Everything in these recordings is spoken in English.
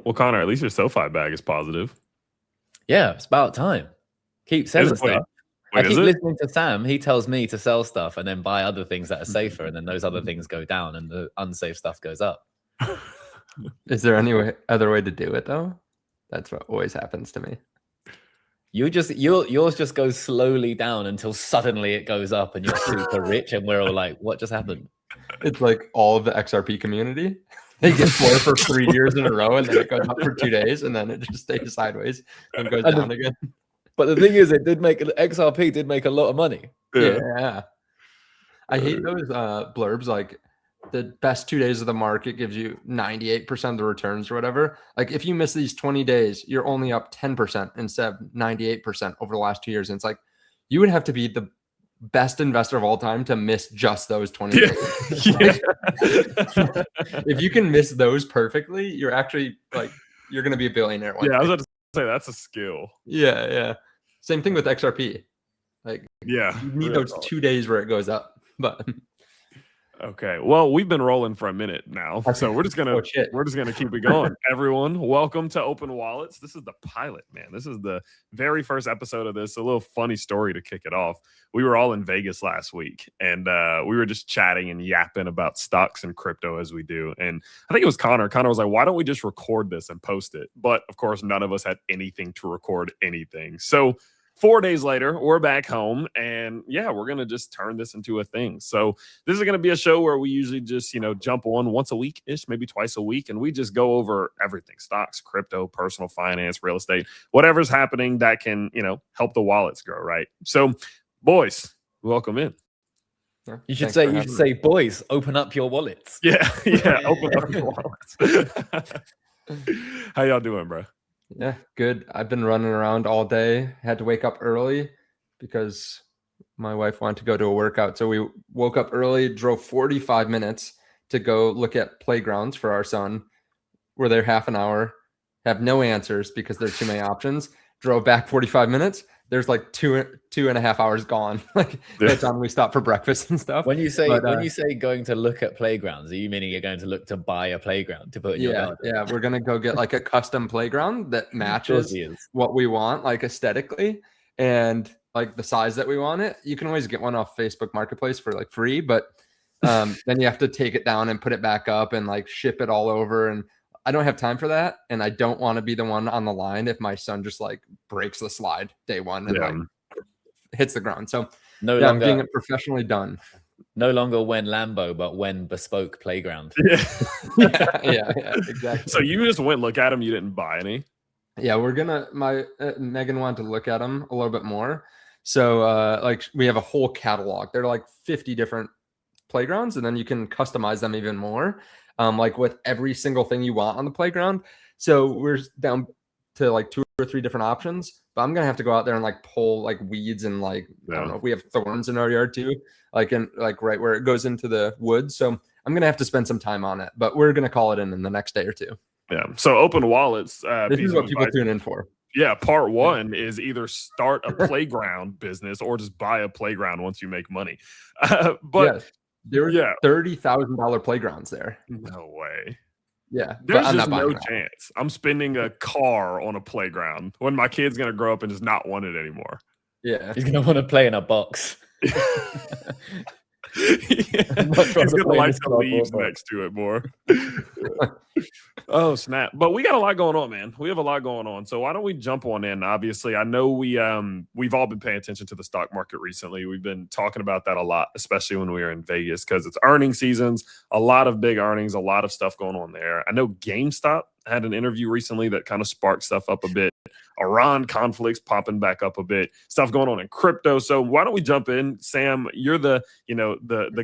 Well, Connor, at least your SoFi bag is positive. Yeah, it's about time. Keep selling stuff. I Wait, keep listening to Sam. He tells me to sell stuff and then buy other things that are safer, and then those other things go down and the unsafe stuff goes up. Is there any other way to do it though? That's what always happens to me. Yours just goes slowly down until suddenly it goes up and you're super rich, and we're all like, what just happened? It's like all of the XRP community. They get floor for 3 years in a row, and then it goes up for 2 days, and then it just stays sideways and goes down again. But the thing is, XRP did make a lot of money. Yeah. I hate those blurbs like the best 2 days of the market gives you 98% of the returns or whatever. Like if you miss these 20 days, you're only up 10% instead of 98% over the last 2 years. And it's like you would have to be the best investor of all time to miss just those 20 days. If you can miss those perfectly, you're actually like you're going to be a billionaire one day. I was about to say that's a skill. Yeah. Same thing with XRP. Like you need those 2 days where it goes up. But okay, well, we've been rolling for a minute now, so we're just gonna keep it going. Everyone, welcome to Open Wallets. This is the pilot, man. This is the very first episode of this. A little funny story to kick it off. We were all in Vegas last week, and we were just chatting and yapping about stocks and crypto as we do. And I think it was Connor. Connor was like, "Why don't we just record this and post it?" But of course, none of us had anything to record anything. So 4 days later, we're back home, and we're going to just turn this into a thing. So this is going to be a show where we usually just, jump on once a week-ish, maybe twice a week, and we just go over everything: stocks, crypto, personal finance, real estate, whatever's happening that can, help the wallets grow, right? So, boys, welcome in. You should say, boys, open up your wallets. Yeah, open up your wallets. How y'all doing, bro? Yeah, good. I've been running around all day. Had to wake up early because my wife wanted to go to a workout. So we woke up early, drove 45 minutes to go look at playgrounds for our son. We're there half an hour, have no answers because there's too many options. Drove back 45 minutes. There's like two and a half hours gone. Like by the time we stop for breakfast and stuff. When you say going to look at playgrounds, are you meaning you're going to look to buy a playground to put in your garden? Yeah, we're gonna go get like a custom playground that matches what we want, like aesthetically and like the size that we want it. You can always get one off Facebook Marketplace for like free, but then you have to take it down and put it back up and like ship it all over. And I don't have time for that, and I don't want to be the one on the line if my son just like breaks the slide day one and like hits the ground. So I'm getting it professionally done. No longer when Lambo, but when bespoke playground. Yeah, exactly. So you just went look at them. You didn't buy any. Yeah, we're gonna. Megan wanted to look at them a little bit more. So like we have a whole catalog. There are like 50 different playgrounds, and then you can customize them even more. Like with every single thing you want on the playground. So we're down to like 2 or 3 different options, but I'm gonna have to go out there and like pull like weeds and like I don't know. We have thorns in our yard too, like right where it goes into the woods. So I'm gonna have to spend some time on it, but we're gonna call it in the next day or two. Yeah. So Open Wallets. This is what people tune in for. Yeah, part one is either start a playground business or just buy a playground once you make money. But there are $30,000 playgrounds there. No way. Yeah, there's just no chance. I'm spending a car on a playground when my kid's gonna grow up and just not want it anymore. Yeah, he's gonna want to play in a box. He's gonna like the leaves next to it more. Oh snap! But we got a lot going on, man. We have a lot going on. So why don't we jump on in? Obviously, I know we've all been paying attention to the stock market recently. We've been talking about that a lot, especially when we were in Vegas because it's earnings seasons. A lot of big earnings, a lot of stuff going on there. I know GameStop had an interview recently that kind of sparked stuff up a bit. Iran conflicts popping back up a bit, stuff going on in crypto. So why don't we jump in? Sam, you're the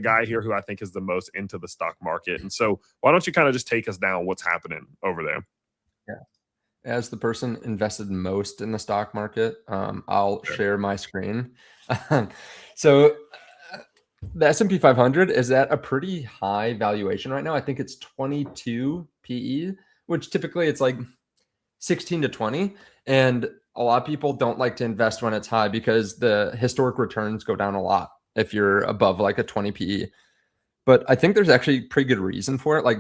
guy here who I think is the most into the stock market. And so why don't you kind of just take us down what's happening over there? Yeah. As the person invested most in the stock market, I'll share my screen. So the S&P 500 is at a pretty high valuation right now. I think it's 22 PE, which typically it's like 16 to 20. And a lot of people don't like to invest when it's high because the historic returns go down a lot if you're above like a 20 PE. But I think there's actually pretty good reason for it. Like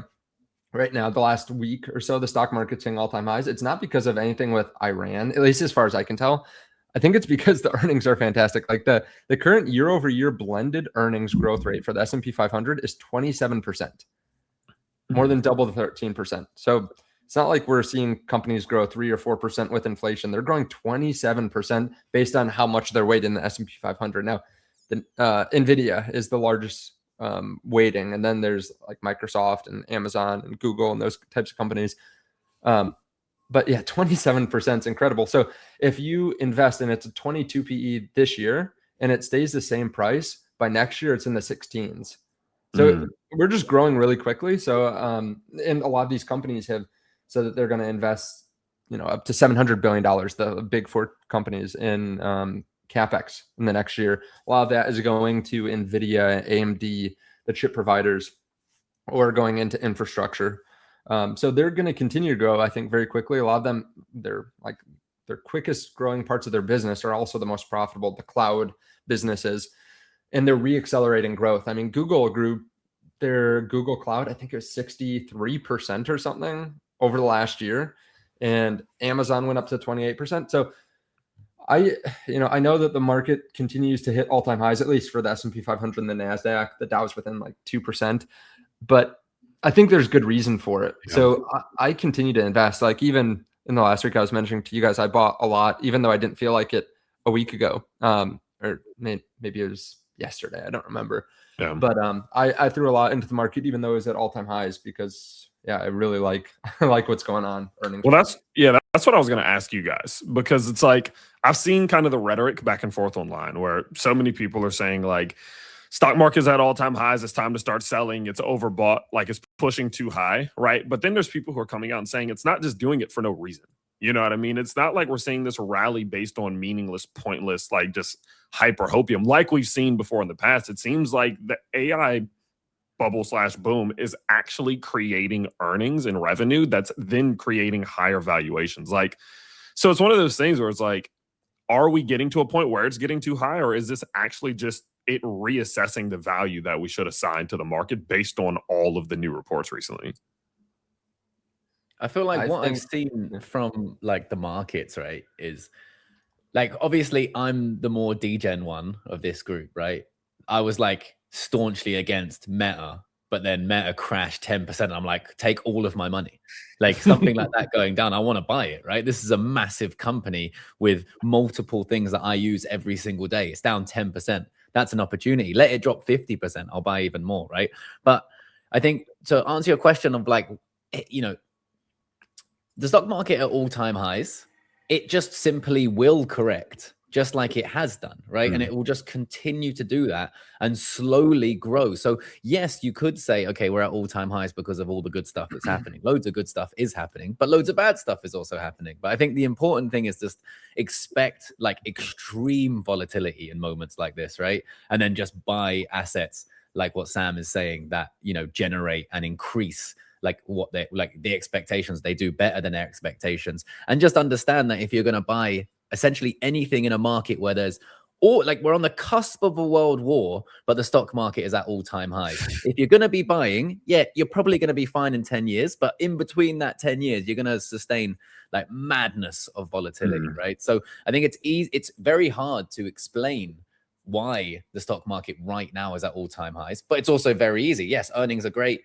right now, the last week or so, the stock market's hitting all-time highs. It's not because of anything with Iran, at least as far as I can tell. I think it's because the earnings are fantastic. Like the current year-over-year blended earnings growth rate for the S&P 500 is 27%, more than double the 13%. So it's not like we're seeing companies grow 3 or 4% with inflation. They're growing 27% based on how much they're weighted in the S&P 500. Now, the NVIDIA is the largest weighting, and then there's like Microsoft and Amazon and Google and those types of companies. But yeah, 27% is incredible. So if you invest and it's a 22 PE this year and it stays the same price, by next year it's in the 16s. So we're just growing really quickly. So and a lot of these companies have said that they're going to invest, up to $700 billion, the big four companies, in CapEx in the next year. A lot of that is going to NVIDIA, AMD, the chip providers, or going into infrastructure. So they're going to continue to grow, I think, very quickly. A lot of them, their quickest growing parts of their business are also the most profitable, the cloud businesses, and they're re-accelerating growth. I mean, Google grew their Google Cloud, I think it was 63% or something over the last year, and Amazon went up to 28%. So I know that the market continues to hit all-time highs, at least for the S&P 500 and the NASDAQ. The Dow's within like 2%, but I think there's good reason for it. Yeah. So I continue to invest. Like even in the last week, I was mentioning to you guys, I bought a lot, even though I didn't feel like it a week ago, or maybe it was yesterday. I don't remember. Yeah. But I threw a lot into the market, even though it was at all-time highs, because I really like what's going on earnings. Well, that's what I was going to ask you guys, because it's like I've seen kind of the rhetoric back and forth online where so many people are saying like, stock market's at all-time highs, it's time to start selling, it's overbought, like it's pushing too high, right? But then there's people who are coming out and saying it's not just doing it for no reason. You know what I mean? It's not like we're seeing this rally based on meaningless, pointless, like just hype or hopium like we've seen before in the past. It seems like the AI bubble/boom is actually creating earnings and revenue that's then creating higher valuations. Like, so it's one of those things where it's like, are we getting to a point where it's getting too high, or is this actually just it reassessing the value that we should assign to the market based on all of the new reports recently? I feel like I've seen from like the markets, right, is like, obviously I'm the more degen one of this group, right? I was like staunchly against Meta, but then Meta crashed 10%. I'm like, take all of my money. Like something like that going down, I want to buy it, right? This is a massive company with multiple things that I use every single day. It's down 10%. That's an opportunity. Let it drop 50%. I'll buy even more, right? But I think to answer your question of like, the stock market at all-time highs, it just simply will correct, just like it has done, right? And it will just continue to do that and slowly grow. So yes, you could say, okay, we're at all-time highs because of all the good stuff that's happening. Loads of good stuff is happening, but loads of bad stuff is also happening. But I think the important thing is just expect like extreme volatility in moments like this, right? And then just buy assets like what Sam is saying that, generate and increase like what they like the expectations. They do better than their expectations. And just understand that if you're going to buy essentially anything in a market where there's, or like we're on the cusp of a world war, but the stock market is at all-time highs. If you're going to be buying, you're probably going to be fine in 10 years, but in between that 10 years, you're going to sustain like madness of volatility, right? So I think it's easy. It's very hard to explain why the stock market right now is at all-time highs, but it's also very easy. Yes, earnings are great.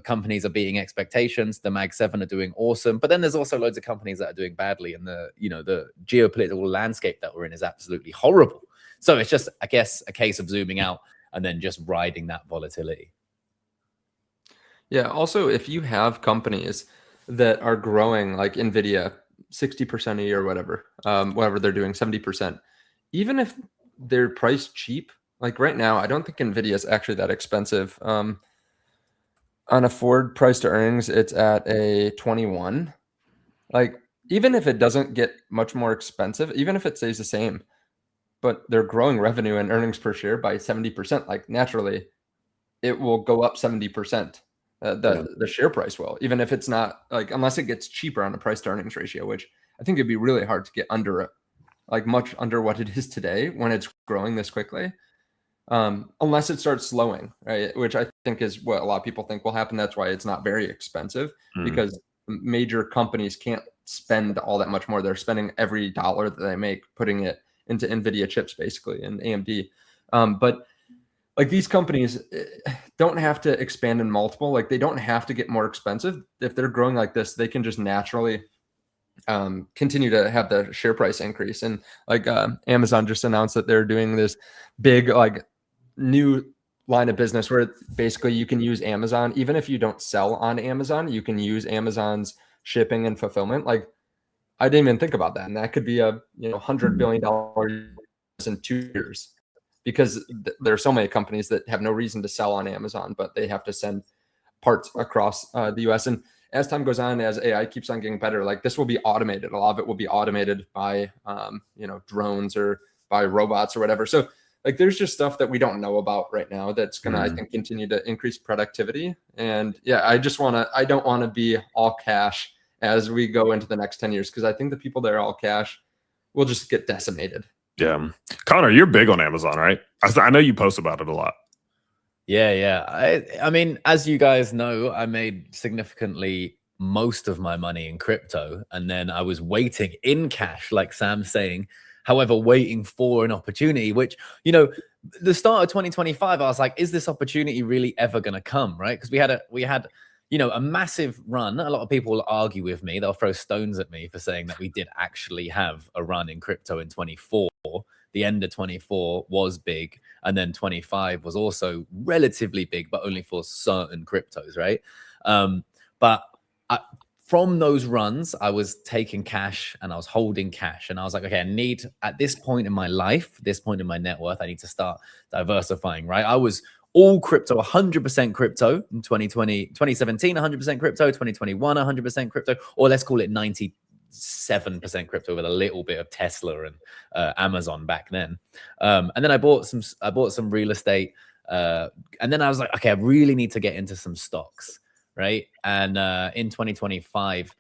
Companies are beating expectations. The Mag 7 are doing awesome, but then there's also loads of companies that are doing badly, and the geopolitical landscape that we're in is absolutely horrible. So it's just, I guess, a case of zooming out and then just riding that volatility. Yeah. Also, if you have companies that are growing, like NVIDIA, 60% a year, whatever they're doing, 70%, even if they're priced cheap, like right now, I don't think NVIDIA is actually that expensive. On a forward price to earnings, it's at a 21. Like, even if it doesn't get much more expensive, even if it stays the same, but they're growing revenue and earnings per share by 70%, like naturally, it will go up 70%. The share price will, even if it's not like, unless it gets cheaper on a price to earnings ratio, which I think it'd be really hard to get under it, like much under what it is today when it's growing this quickly. unless it starts slowing, right? Which I think is what a lot of people think will happen. That's why it's not very expensive, because major companies can't spend all that much more. They're spending every dollar that they make putting it into NVIDIA chips, basically, and AMD. But like, these companies don't have to expand in multiple. Like, they don't have to get more expensive. If they're growing like this, they can just naturally continue to have the share price increase. And like Amazon just announced that they're doing this big like new line of business where basically you can use Amazon even if you don't sell on Amazon. You can use Amazon's shipping and fulfillment. Like, I didn't even think about that, and that could be a $100 billion in 2 years, because there are so many companies that have no reason to sell on Amazon, but they have to send parts across the US. And as time goes on, as AI keeps on getting better, like, this will be automated. A lot of it will be automated by, drones or by robots or whatever. So like, there's just stuff that we don't know about right now that's going to, I think, continue to increase productivity. And yeah, I don't want to be all cash as we go into the next 10 years, because I think the people that are all cash will just get decimated. Yeah. Conor, you're big on Amazon, right? I know you post about it a lot. Yeah. I mean, as you guys know, I made significantly most of my money in crypto, and then I was waiting in cash, like Sam's saying, however, waiting for an opportunity, which, the start of 2025, I was like, is this opportunity really ever going to come? Right. Because we had a massive run. A lot of people will argue with me. They'll throw stones at me for saying that we did actually have a run in crypto in 24. The end of 24 was big, and then 25 was also relatively big, but only for certain cryptos, right? From those runs, I was taking cash and I was holding cash, and I was like, okay, I need, at this point in my life, this point in my net worth, I need to start diversifying, right? I was all crypto, 100% crypto in 2017, 100% crypto, 2021, 100% crypto, or let's call it 97% crypto with a little bit of Tesla and Amazon back then. And then I bought some real estate. And then I was like, okay, I really need to get into some stocks, right? And in 2025,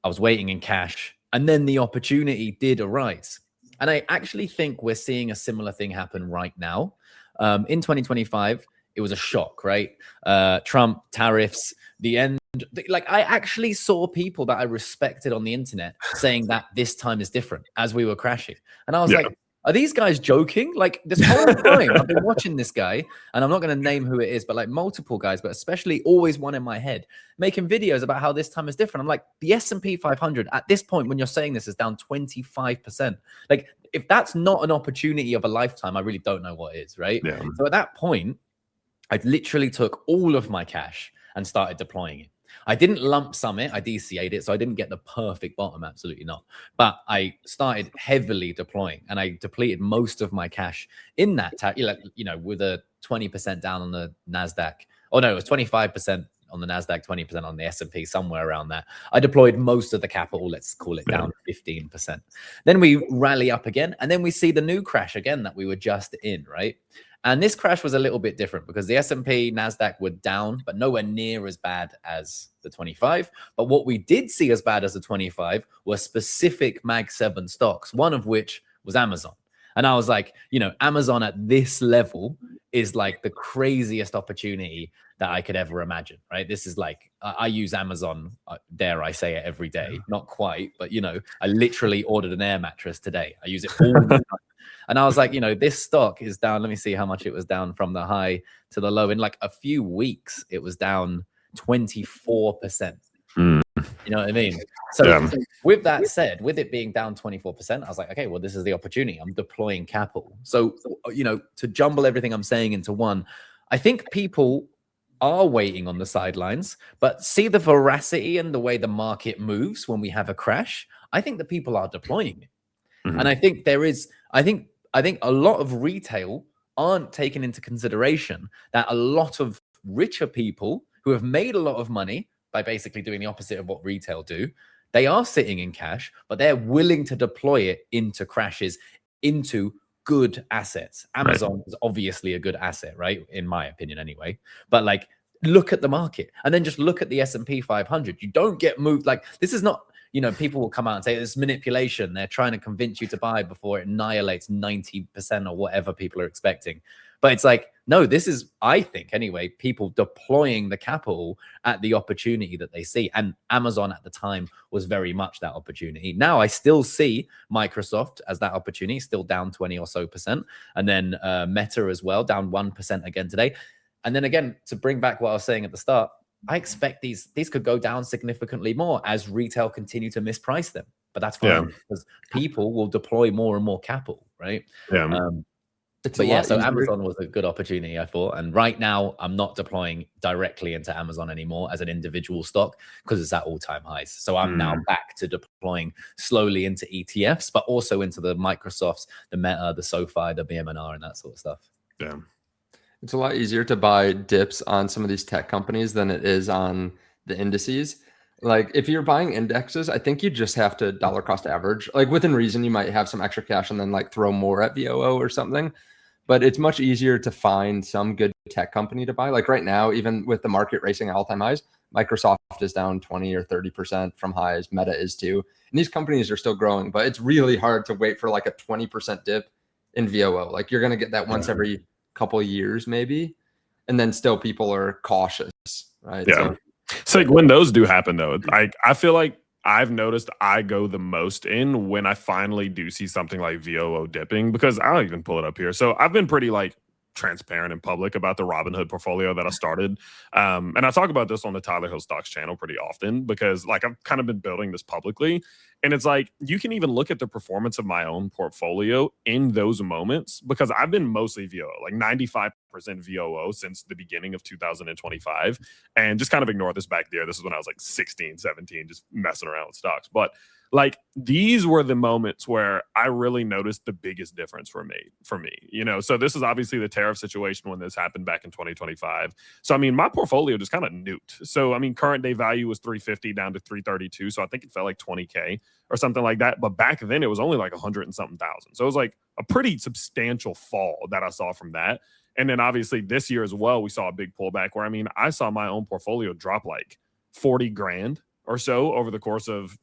I was waiting in cash, and then the opportunity did arise. And I actually think we're seeing a similar thing happen right now. In 2025, it was a shock, right? Trump, tariffs, the end. Like, I actually saw people that I respected on the internet saying that this time is different as we were crashing. And I was like, are these guys joking? Like, this whole time I've been watching this guy, and I'm not going to name who it is, but like multiple guys, but especially always one in my head, making videos about how this time is different. I'm like, the S&P 500 at this point, when you're saying this, is down 25%. Like, if that's not an opportunity of a lifetime, I really don't know what is, right? Yeah. So at that point, I literally took all of my cash and started deploying it. I didn't lump sum it, I DCA'd it, so I didn't get the perfect bottom, absolutely not. But I started heavily deploying, and I depleted most of my cash in that, with a 20% down on the NASDAQ. Oh no, it was 25% on the NASDAQ, 20% on the S&P, somewhere around that. I deployed most of the capital, let's call it down 15%. Then we rally up again, and then we see the new crash again that we were just in, right? And this crash was a little bit different because the S&P, NASDAQ were down, but nowhere near as bad as the 25. But what we did see as bad as the 25 were specific Mag 7 stocks, one of which was Amazon. And I was like, Amazon at this level is like the craziest opportunity that I could ever imagine, right? This is like, I use Amazon, dare I say it, every day. Not quite, but, I literally ordered an air mattress today. I use it all the time. And I was like, this stock is down. Let me see how much it was down from the high to the low. In like a few weeks, it was down 24%. You know what I mean? So with that said, with it being down 24%, I was like, okay, well, this is the opportunity. I'm deploying capital. So, to jumble everything I'm saying into one, I think people are waiting on the sidelines, but see the veracity and the way the market moves when we have a crash. I think the people are deploying it. And I think I think a lot of retail aren't taking into consideration that a lot of richer people who have made a lot of money by basically doing the opposite of what retail do, they are sitting in cash, but they're willing to deploy it into crashes, into good assets. Amazon is obviously a good asset, right? In my opinion anyway. But like, look at the market and then just look at the S&P 500. You don't get moved. Like, this is not, people will come out and say it's manipulation. They're trying to convince you to buy before it annihilates 90% or whatever people are expecting. But it's like, no, this is, I think anyway, people deploying the capital at the opportunity that they see. And Amazon at the time was very much that opportunity. Now I still see Microsoft as that opportunity, still down 20 or so percent. And then Meta as well, down 1% again today. And then again, to bring back what I was saying at the start, I expect these could go down significantly more as retail continue to misprice them. But that's fine because people will deploy more and more capital, right? But yeah, so Amazon was a good opportunity, I thought. And right now, I'm not deploying directly into Amazon anymore as an individual stock because it's at all-time highs. So I'm now back to deploying slowly into ETFs, but also into the Microsofts, the Meta, the SoFi, the BMNR, and that sort of stuff. Yeah. It's a lot easier to buy dips on some of these tech companies than it is on the indices. Like if you're buying indexes, I think you just have to dollar cost average. Like within reason, you might have some extra cash and then like throw more at VOO or something. But it's much easier to find some good tech company to buy. Like right now, even with the market racing at all-time highs, Microsoft is down 20 or 30% from highs. Meta is too. And these companies are still growing, but it's really hard to wait for like a 20% dip in VOO. Like you're going to get that once every couple of years maybe. And then still people are cautious, right? Yeah. So like when those do happen though, I feel like I've noticed I go the most in when I finally do see something like VOO dipping, because I'll even pull it up here. So I've been pretty like transparent in public about the Robinhood portfolio that I started. And I talk about this on the Tyler Hill Stocks channel pretty often because like I've kind of been building this publicly. And it's like, you can even look at the performance of my own portfolio in those moments because I've been mostly VOO, like 95% VOO since the beginning of 2025. And just kind of ignore this back there. This is when I was like 16, 17, just messing around with stocks. But like these were the moments where I really noticed the biggest difference for me, you know. So this is obviously the tariff situation when this happened back in 2025. So I mean, my portfolio just kind of nuked. So I mean, current day value was 350 down to 332. So I think it fell like 20K or something like that. But back then it was only like 100 and something thousand. So it was like a pretty substantial fall that I saw from that. And then obviously this year as well, we saw a big pullback where, I mean, I saw my own portfolio drop like 40 grand or so over the course of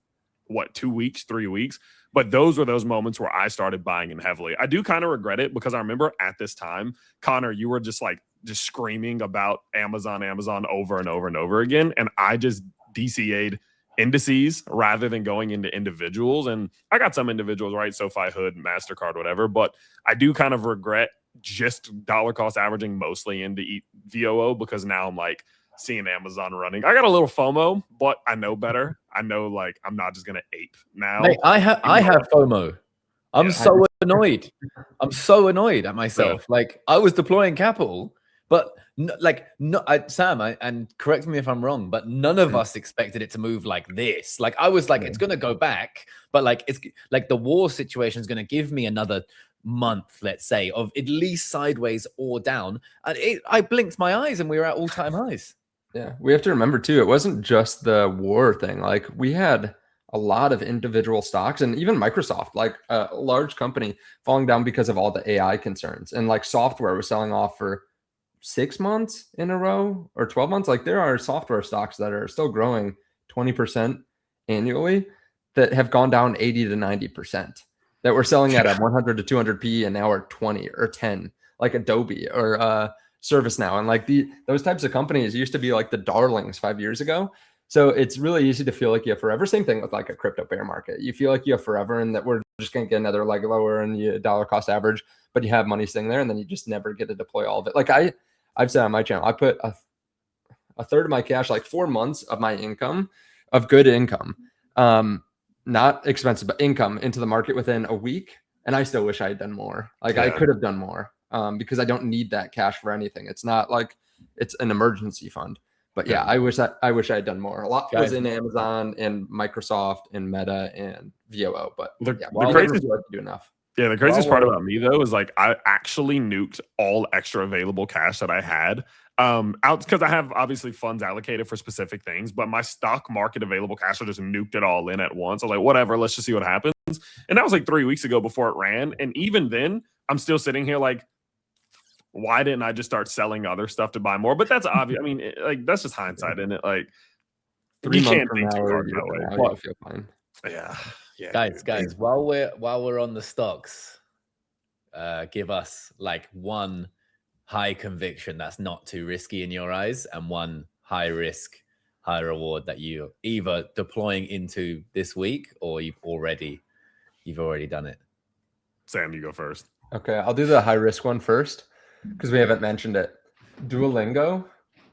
2 weeks, 3 weeks. But those were those moments where I started buying in heavily. I do kind of regret it because I remember at this time, Connor, you were just screaming about Amazon over and over and over again. And I just DCA'd indices rather than going into individuals. And I got some individuals, right? SoFi, Hood, MasterCard, whatever. But I do kind of regret just dollar cost averaging mostly into VOO because now I'm like seeing Amazon running. I got a little FOMO, but I know better. I know like I'm not just gonna ape now. Mate, I have FOMO. I'm so annoyed. I'm so annoyed at myself. Yeah. Like I was deploying capital, but Sam, and correct me if I'm wrong, but none of us expected it to move like this. Like I was like, it's gonna go back, but like it's like the war situation is gonna give me another month, let's say, of at least sideways or down. And I blinked my eyes and we were at all-time highs. Yeah, we have to remember too, it wasn't just the war thing. Like we had a lot of individual stocks and even Microsoft, like a large company falling down because of all the AI concerns. And like software was selling off for 6 months in a row or 12 months. Like there are software stocks that are still growing 20% annually that have gone down 80 to 90%. That we're selling at a 100 to 200 P and now are 20 or 10, like Adobe or ServiceNow. And like those types of companies used to be like the darlings 5 years ago. So it's really easy to feel like you have forever. Same thing with like a crypto bear market. You feel like you have forever and that we're just going to get another leg lower and you dollar cost average, but you have money sitting there and then you just never get to deploy all of it. Like I've said on my channel, I put a third of my cash, like 4 months of my income, of good income, not expensive, but income into the market within a week. And I still wish I had done more. Like I could have done more because I don't need that cash for anything. It's not like it's an emergency fund. But yeah, I wish I had done more. A lot was in Amazon and Microsoft and Meta and VOO. But the craziest to do enough. Yeah, the craziest part about me though is like I actually nuked all extra available cash that I had out because I have obviously funds allocated for specific things, but my stock market available cash, I just nuked it all in at once. I was like, whatever, let's just see what happens. And that was like 3 weeks ago before it ran. And even then, I'm still sitting here like, why didn't I just start selling other stuff to buy more? But that's obvious. I mean, like that's just hindsight, isn't it? Like 3 months from now, you'll feel fine. Yeah. Guys, while we're on the stocks, give us like one high conviction that's not too risky in your eyes, and one high risk, high reward that you either deploying into this week or you've already done it? Sam, you go first. Okay, I'll do the high risk one first because we haven't mentioned it. Duolingo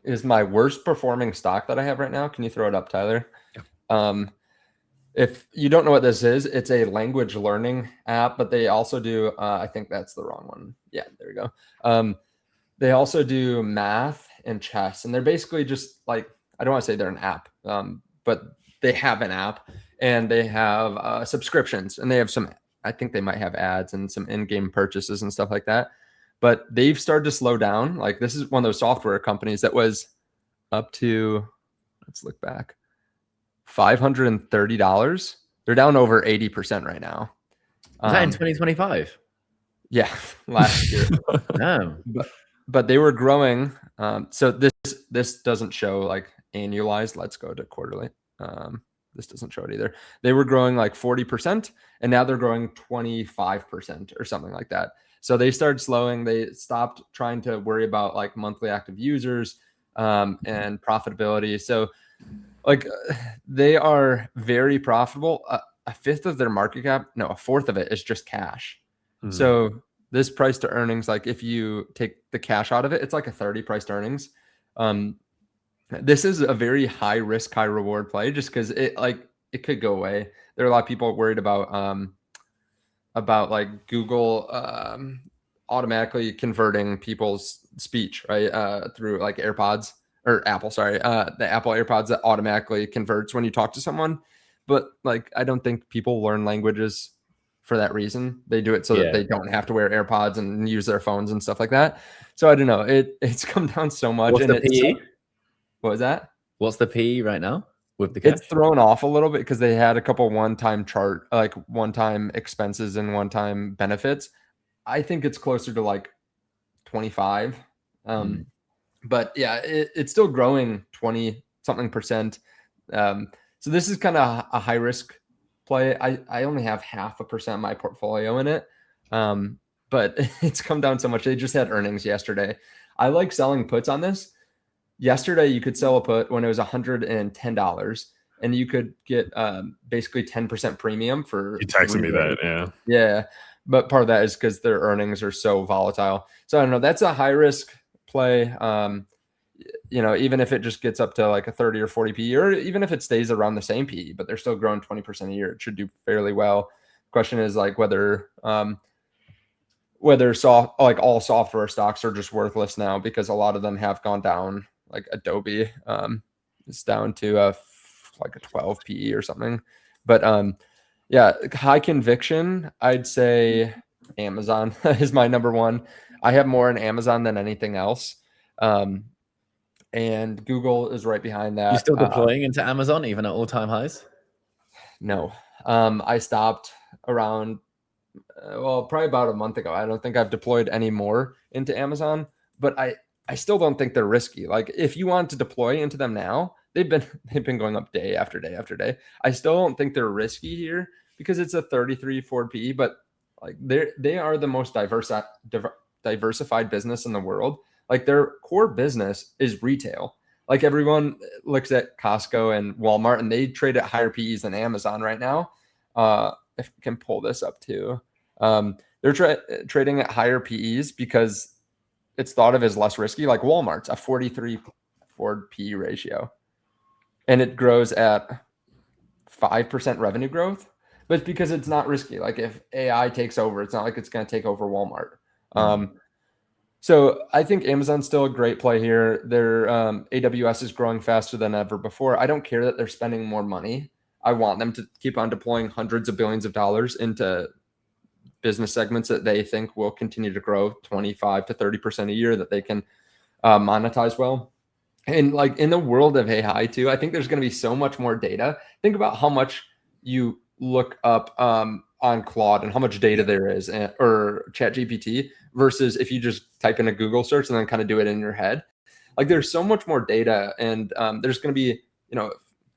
is my worst performing stock that I have right now. Can you throw it up, Tyler? Yeah. If you don't know what this is, it's a language learning app, but they also do, I think that's the wrong one. Yeah, there we go. They also do math and chess, and they're basically just like, I don't want to say they're an app, but they have an app and they have subscriptions, and they have some, I think they might have ads and some in-game purchases and stuff like that. But they've started to slow down. Like, this is one of those software companies that was up to, let's look back, $530. They're down over 80% right now. Is that in 2025? Yeah, last year. Damn. But they were growing. So this doesn't show like annualized. Let's go to quarterly. This doesn't show it either. They were growing like 40%, and now they're growing 25% or something like that. So they started slowing. They stopped trying to worry about like monthly active users and profitability. So like they are very profitable. A fifth of their market cap, no, a fourth of it is just cash. Mm-hmm. So this price to earnings, like if you take the cash out of it, it's like a 30 price to earnings. This is a very high risk, high reward play just because it could go away. There are a lot of people worried about like Google automatically converting people's speech, right? Through like AirPods or Apple, sorry, the Apple AirPods that automatically converts when you talk to someone. But like, I don't think people learn languages for that reason. They do it so that they don't have to wear AirPods and use their phones and stuff like that. So I don't know. It's come down so much. What's the PE? What was that? What's the PE right now with the cash? It's thrown off a little bit because they had a couple one-time expenses and one-time benefits. I think it's closer to like 25. But yeah, it's still growing 20 something percent. So this is kind of a high risk play. I only have 0.5% of my portfolio in it. But it's come down so much. They just had earnings yesterday. I like selling puts on this. Yesterday, you could sell a put when it was $110, and you could get basically 10% premium for. You texted me that, yeah. Yeah, but part of that is because their earnings are so volatile. So I don't know. That's a high risk play. Even if it just gets up to like a 30 or 40 PE, or even if it stays around the same PE, but they're still growing 20% a year, it should do fairly well. Question is like whether all software stocks are just worthless now because a lot of them have gone down. Like Adobe is down to like a 12 PE or something. But high conviction, I'd say Amazon is my number one. I have more in Amazon than anything else. And Google is right behind that. You still deploying into Amazon even at all-time highs? No. I stopped around, probably about a month ago. I don't think I've deployed any more into Amazon, but I still don't think they're risky. Like if you want to deploy into them now, they've been going up day after day after day. I still don't think they're risky here because it's a 33 forward PE, but like they are the most diversified business in the world. Like their core business is retail. Like everyone looks at Costco and Walmart and they trade at higher PEs than Amazon right now. If we can pull this up too. They're trading at higher PEs because it's thought of as less risky. Like Walmart's a 43 forward PE ratio, and it grows at 5% revenue growth, but it's because it's not risky. Like if AI takes over, it's not like it's going to take over Walmart. So I think Amazon's still a great play here. Their AWS is growing faster than ever before. I don't care that they're spending more money. I want them to keep on deploying hundreds of billions of dollars into business segments that they think will continue to grow 25 to 30% a year that they can monetize well. And like in the world of AI too, I think there's going to be so much more data. Think about how much you look up on Claude and how much data there is, or ChatGPT, versus if you just type in a Google search and then kind of do it in your head. Like there's so much more data, and there's going to be,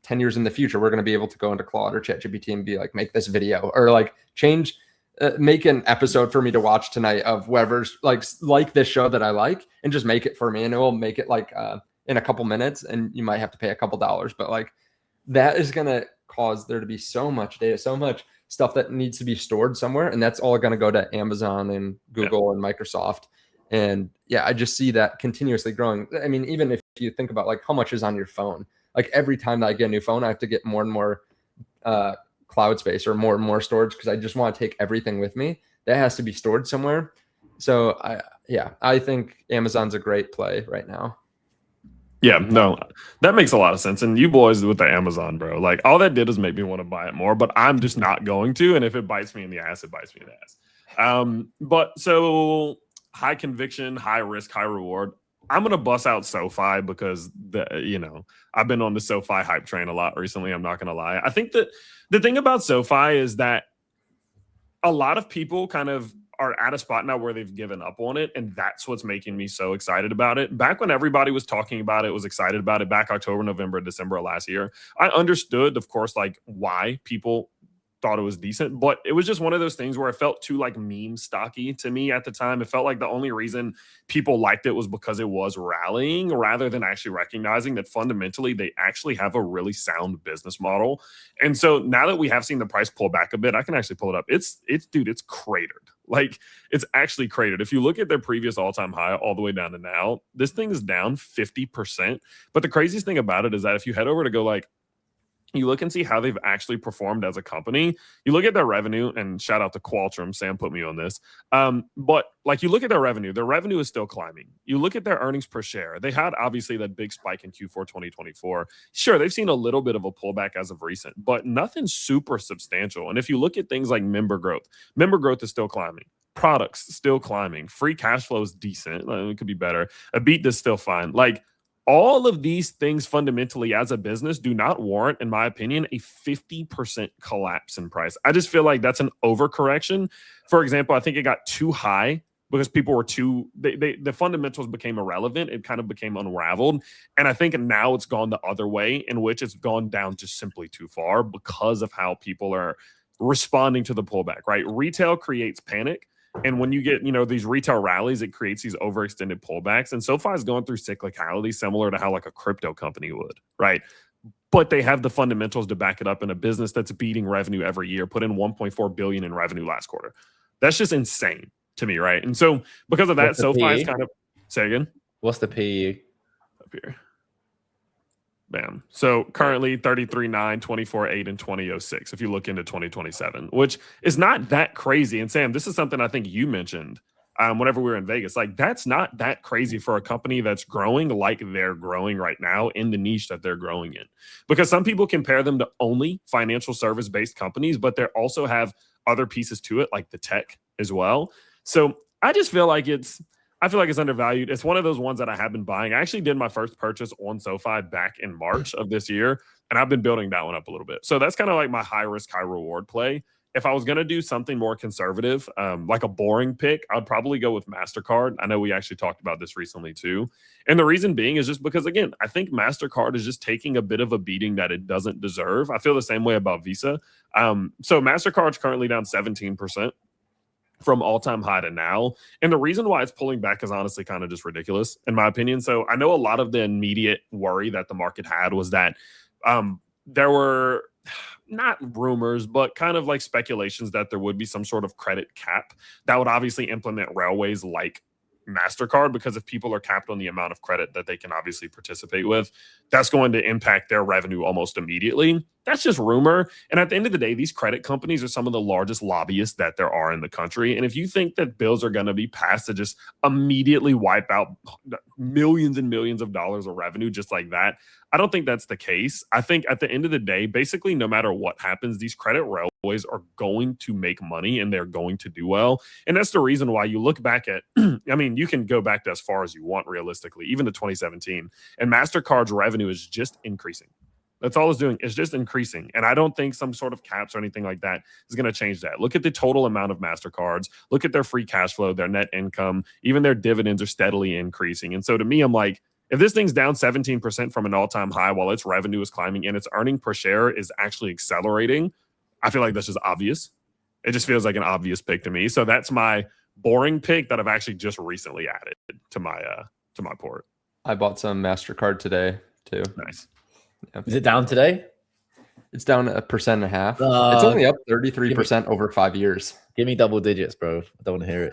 10 years in the future, we're going to be able to go into Claude or ChatGPT and be like, make this video, or like change make an episode for me to watch tonight of whoever's like this show that I like, and just make it for me, and it will make it like in a couple minutes, and you might have to pay a couple dollars, but like that is going to cause there to be so much data, so much stuff that needs to be stored somewhere, and that's all going to go to Amazon and Google and Microsoft. And yeah, I just see that continuously growing. I mean, even if you think about like how much is on your phone, like every time that I get a new phone, I have to get more and more cloud space or more and more storage, because I just want to take everything with me. That has to be stored somewhere. So I think Amazon's a great play right now. Yeah, no, that makes a lot of sense. And you boys with the Amazon, bro, like all that did is make me want to buy it more, but I'm just not going to. And if it bites me in the ass, it bites me in the ass. But so high conviction, high risk, high reward. I'm going to bust out SoFi because I've been on the SoFi hype train a lot recently. I'm not going to lie. I think that the thing about SoFi is that a lot of people kind of are at a spot now where they've given up on it, and that's what's making me so excited about it. Back when everybody was talking about it, was excited about it, back October, November, December of last year, I understood, of course, like why people thought it was decent, but it was just one of those things where it felt too like meme stocky to me at the time. It felt like the only reason people liked it was because it was rallying, rather than actually recognizing that fundamentally they actually have a really sound business model. And so now that we have seen the price pull back a bit, I can actually pull it up. It's cratered. Like it's actually cratered. If you look at their previous all-time high all the way down to now, this thing is down 50%. But the craziest thing about it is that if you head over to go like, you look and see how they've actually performed as a company. You look at their revenue, and shout out to Qualtrim, Sam put me on this. But like you look at their revenue is still climbing. You look at their earnings per share. They had obviously that big spike in Q4 2024. Sure, they've seen a little bit of a pullback as of recent, but nothing super substantial. And if you look at things like member growth is still climbing. Products still climbing. Free cash flow is decent. It could be better. EBITDA is still fine. Like, all of these things fundamentally as a business do not warrant, in my opinion, a 50% collapse in price. I just feel like that's an overcorrection. For example, I think it got too high because people were the fundamentals became irrelevant. It kind of became unraveled. And I think now it's gone the other way, in which it's gone down just simply too far because of how people are responding to the pullback, right? Retail creates panic. And when you get, these retail rallies, it creates these overextended pullbacks. And SoFi is going through cyclicality similar to how like a crypto company would, right? But they have the fundamentals to back it up in a business that's beating revenue every year, put in $1.4 billion in revenue last quarter. That's just insane to me, right? And so because of that, SoFi is kind of, say again? What's the PE? Up here. Bam. So currently 33.9, 24.8, and 20.06 if you look into 2027, which is not that crazy. And Sam, this is something I think you mentioned whenever we were in Vegas. Like, that's not that crazy for a company that's growing like they're growing right now in the niche that they're growing in. Because some people compare them to only financial service-based companies, but they also have other pieces to it, like the tech as well. So I just feel like it's undervalued. It's one of those ones that I have been buying. I actually did my first purchase on SoFi back in March of this year, and I've been building that one up a little bit. So that's kind of like my high risk, high reward play. If I was going to do something more conservative, like a boring pick, I'd probably go with MasterCard. I know we actually talked about this recently too. And the reason being is just because, again, I think MasterCard is just taking a bit of a beating that it doesn't deserve. I feel the same way about Visa. So MasterCard's currently down 17%. From all-time high to now. And the reason why it's pulling back is honestly kind of just ridiculous, in my opinion. So I know a lot of the immediate worry that the market had was that there were not rumors, but kind of like speculations that there would be some sort of credit cap that would obviously implement railways like MasterCard, because if people are capped on the amount of credit that they can obviously participate with, that's going to impact their revenue almost immediately. That's just rumor. And at the end of the day, these credit companies are some of the largest lobbyists that there are in the country. And if you think that bills are going to be passed to just immediately wipe out millions and millions of dollars of revenue just like that, I don't think that's the case. I think at the end of the day, basically, no matter what happens, these credit railways are going to make money and they're going to do well. And that's the reason why you look back at, I mean, you can go back to as far as you want realistically, even to 2017, and MasterCard's revenue is just increasing. That's all it's doing. It's just increasing. And I don't think some sort of caps or anything like that is going to change that. Look at the total amount of MasterCards. Look at their free cash flow, their net income. Even their dividends are steadily increasing. And so to me, I'm like, if this thing's down 17% from an all-time high while its revenue is climbing and its earning per share is actually accelerating, I feel like that's just obvious. It just feels like an obvious pick to me. So that's my boring pick that I've actually just recently added to my port. I bought some MasterCard today too. Nice. Yeah. Is it down today? It's down 1.5%. It's only up 33% over 5 years. Give me double digits, bro. I don't want to hear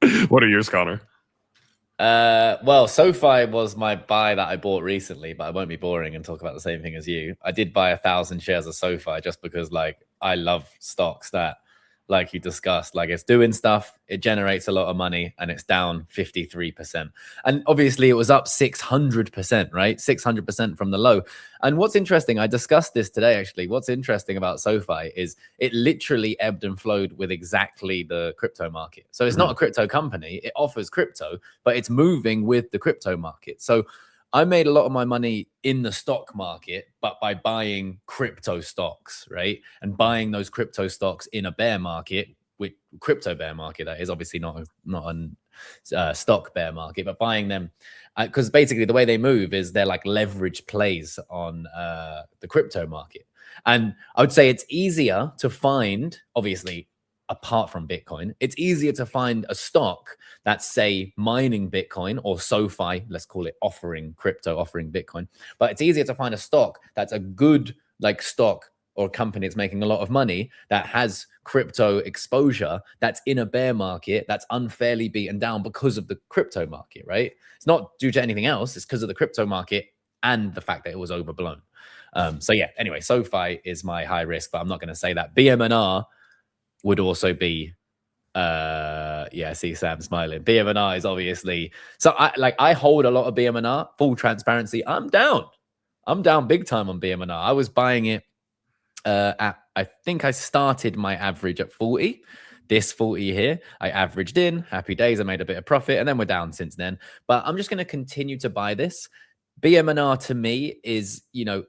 it. What are yours, Connor? Well, SoFi was my buy that I bought recently, but I won't be boring and talk about the same thing as you. I did buy 1,000 shares of SoFi just because, like, I love stocks that, like you discussed, like it's doing stuff, it generates a lot of money, and it's down 53%. And obviously it was up 600%, right? 600% from the low. And what's interesting, I discussed this today, actually. What's interesting about SoFi is it literally ebbed and flowed with exactly the crypto market. So it's not a crypto company, it offers crypto, but it's moving with the crypto market. So I made a lot of my money in the stock market, but by buying crypto stocks, right? And buying those crypto stocks in a bear market, with crypto bear market, that is obviously not a stock bear market, but buying them because basically the way they move is they're like leverage plays on the crypto market. And I would say it's easier to find, obviously, apart from Bitcoin, it's easier to find a stock that's, say, mining Bitcoin, or SoFi, let's call it offering crypto, offering Bitcoin. But it's easier to find a stock that's a good, like, stock or company that's making a lot of money, that has crypto exposure, that's in a bear market, that's unfairly beaten down because of the crypto market, right? It's not due to anything else. It's because of the crypto market and the fact that it was overblown. So yeah, anyway, SoFi is my high risk, but I'm not going to say that. BM&R would also be, yeah, I see Sam smiling. BM&R is obviously, so I hold a lot of BM&R. Full transparency, I'm down big time on BM&R. I was buying it at, I think I started my average at 40. This 40 here, I averaged in, happy days, I made a bit of profit, and then we're down since then. But I'm just going to continue to buy this. BM&R to me is, you know,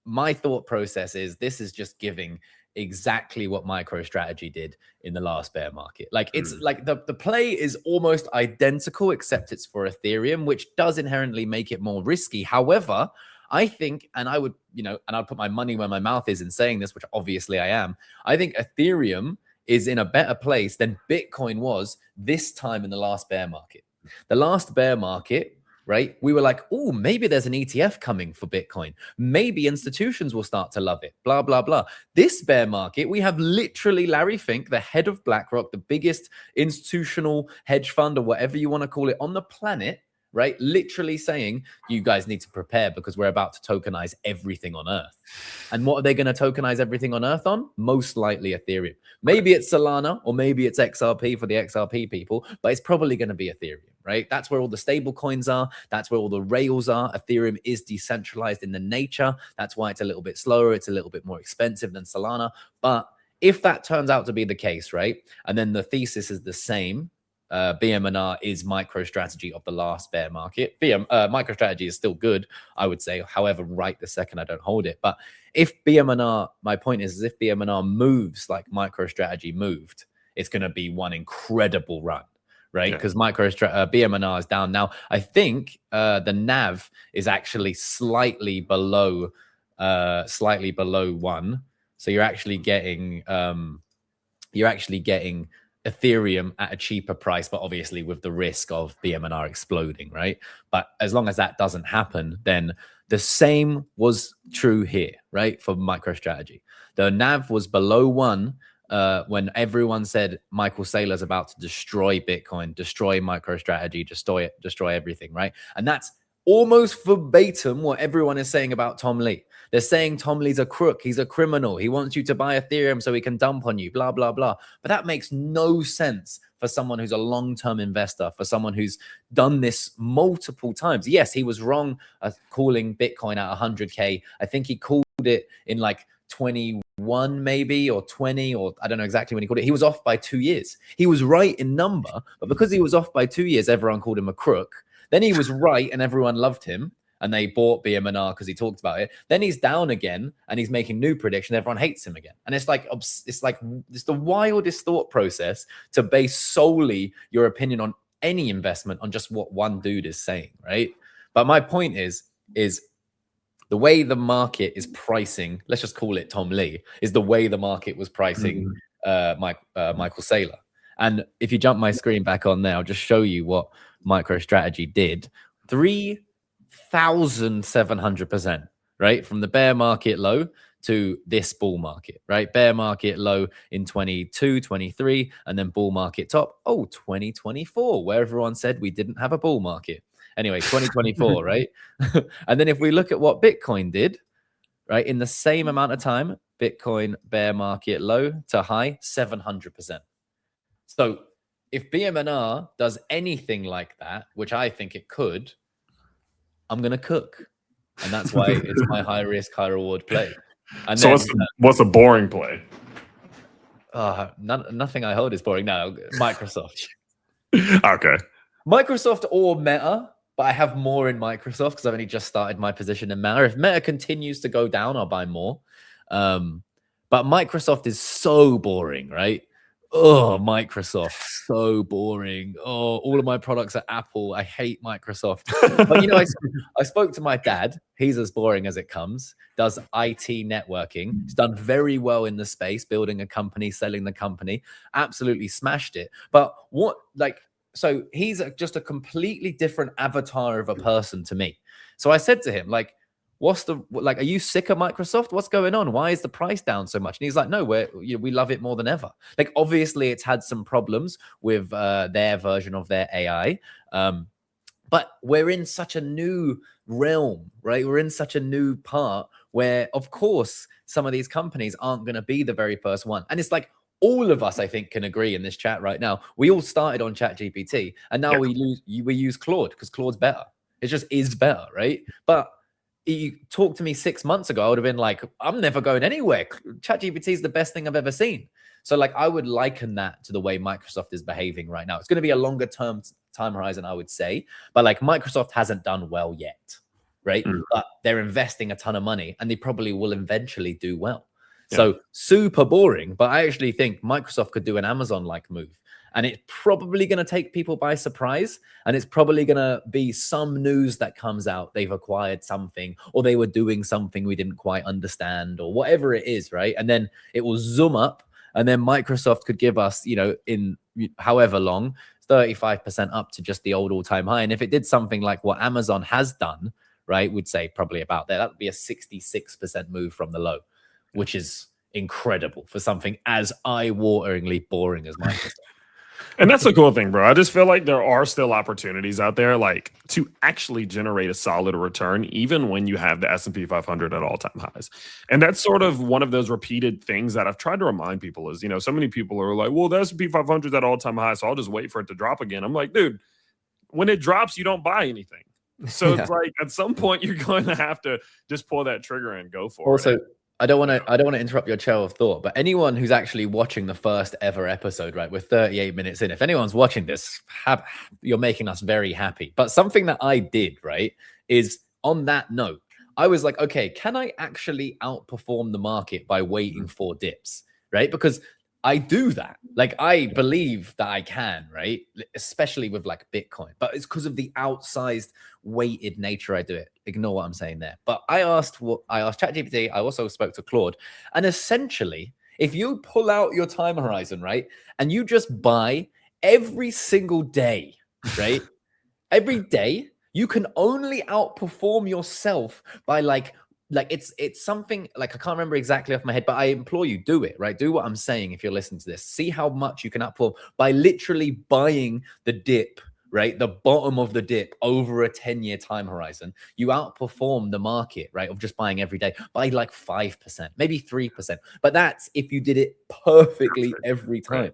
my thought process is this is just giving exactly what MicroStrategy did in the last bear market. Like, it's like the play is almost identical, except it's for Ethereum, which does inherently make it more risky. However, I think, and I would, you know, and I'd put my money where my mouth is in saying this, which obviously I am, I think Ethereum is in a better place than Bitcoin was this time in the last bear market. The last bear market, right? We were like, oh, maybe there's an ETF coming for Bitcoin. Maybe institutions will start to love it, blah, blah, blah. This bear market, we have literally Larry Fink, the head of BlackRock, the biggest institutional hedge fund or whatever you want to call it on the planet, right? Literally saying, you guys need to prepare because we're about to tokenize everything on Earth. And what are they going to tokenize everything on Earth on? Most likely Ethereum. Maybe it's Solana, or maybe it's XRP for the XRP people, but it's probably going to be Ethereum, right? That's where all the stable coins are. That's where all the rails are. Ethereum is decentralized in the nature. That's why it's a little bit slower. It's a little bit more expensive than Solana. But if that turns out to be the case, right? And then the thesis is the same, BM&R is MicroStrategy of the last bear market. MicroStrategy is still good, I would say. However, right this second, I don't hold it. But if BM&R, my point is if BM&R moves like MicroStrategy moved, it's going to be one incredible run, right? Because BM&R is down now. I think the NAV is actually slightly below 1. So you're actually getting Ethereum at a cheaper price, but obviously with the risk of BM&R exploding, right? But as long as that doesn't happen, then the same was true here, right? For MicroStrategy. The NAV was below 1 when everyone said Michael Saylor's about to destroy Bitcoin, destroy MicroStrategy, destroy everything, right? And that's almost verbatim what everyone is saying about Tom Lee. They're saying Tom Lee's a crook. He's a criminal. He wants you to buy Ethereum so he can dump on you, blah, blah, blah. But that makes no sense for someone who's a long-term investor, for someone who's done this multiple times. Yes, he was wrong calling Bitcoin at 100K. I think he called it in like 21 maybe, or 20, or I don't know exactly when he called it. He was off by 2 years. He was right in number, but because he was off by 2 years, everyone called him a crook. Then he was right and everyone loved him and they bought BM&R because he talked about it. Then he's down again and he's making new predictions. Everyone hates him again. And it's the wildest thought process to base solely your opinion on any investment on just what one dude is saying, right? But my point is the way the market is pricing, let's just call it Tom Lee, is the way the market was pricing Michael Saylor. And if you jump my screen back on there, I'll just show you what MicroStrategy did. 3,700%, right? From the bear market low to this bull market, right? Bear market low in 22, 23, and then bull market top. 2024, where everyone said we didn't have a bull market. Anyway, 2024, right? And then if we look at what Bitcoin did, right, in the same amount of time, Bitcoin bear market low to high, 700%. So if BMNR does anything like that, which I think it could, I'm going to cook. And that's why it's my high risk, high reward play. And so then, what's a boring play? Nothing I hold is boring. No, Microsoft. Okay. Microsoft or Meta, but I have more in Microsoft because I've only just started my position in Meta. If Meta continues to go down, I'll buy more. But Microsoft is so boring, right? Oh, Microsoft, so boring. Oh, all of my products are Apple. I hate Microsoft. But, you know, I spoke to my dad. He's as boring as it comes, does IT networking. He's done very well in the space, building a company, selling the company, absolutely smashed it. But so he's just a completely different avatar of a person to me. So I said to him, like, are you sick of Microsoft? What's going on? Why is the price down so much? And he's like, no, we love it more than ever. Like, obviously it's had some problems with their version of their AI. But we're in such a new realm, right? We're in such a new part where, of course, some of these companies aren't going to be the very first one. And it's like, all of us, I think, can agree in this chat right now. We all started on ChatGPT, and now we use Claude because Claude's better. It just is better, right? But you talked to me 6 months ago, I would have been like, I'm never going anywhere. ChatGPT is the best thing I've ever seen. So like, I would liken that to the way Microsoft is behaving right now. It's going to be a longer term time horizon, I would say. But like, Microsoft hasn't done well yet, right? But they're investing a ton of money and they probably will eventually do well. Yeah. So super boring, but I actually think Microsoft could do an Amazon-like move. And it's probably going to take people by surprise. And it's probably going to be some news that comes out. They've acquired something, or they were doing something we didn't quite understand, or whatever it is, right? And then it will zoom up. And then Microsoft could give us, you know, in however long, 35% up to just the old all-time high. And if it did something like what Amazon has done, right, we'd say probably about there. That would be a 66% move from the low, which is incredible for something as eye-wateringly boring as Microsoft. And that's a cool thing, bro. I just feel like there are still opportunities out there, like, to actually generate a solid return, even when you have the S&P 500 at all-time highs. And that's sort of one of those repeated things that I've tried to remind people is, you know, so many people are like, well, the S&P 500 is at all-time high, so I'll just wait for it to drop again. I'm like, dude, when it drops, you don't buy anything. So it's like, at some point, you're going to have to just pull that trigger and go for it. Also, I don't want to interrupt your trail of thought, but anyone who's actually watching the first ever episode, right, we're 38 minutes in. If anyone's watching this, you're making us very happy. But something that I did, right, is on that note, I was like, okay, can I actually outperform the market by waiting for dips, right? Because I do that. Like, I believe that I can, right? Especially with like Bitcoin, but it's because of the outsized weighted nature I do it. Ignore what I'm saying there. But I asked ChatGPT. I also spoke to Claude. And essentially, if you pull out your time horizon, right, and you just buy every single day, right, every day, you can only outperform yourself by like it's something like, I can't remember exactly off my head, but I implore you, do it, right? Do what I'm saying if you're listening to this. See how much you can outperform by literally buying the dip, right? The bottom of the dip over a 10-year time horizon. You outperform the market, right, of just buying every day by like 5%, maybe 3%. But that's if you did it perfectly every time.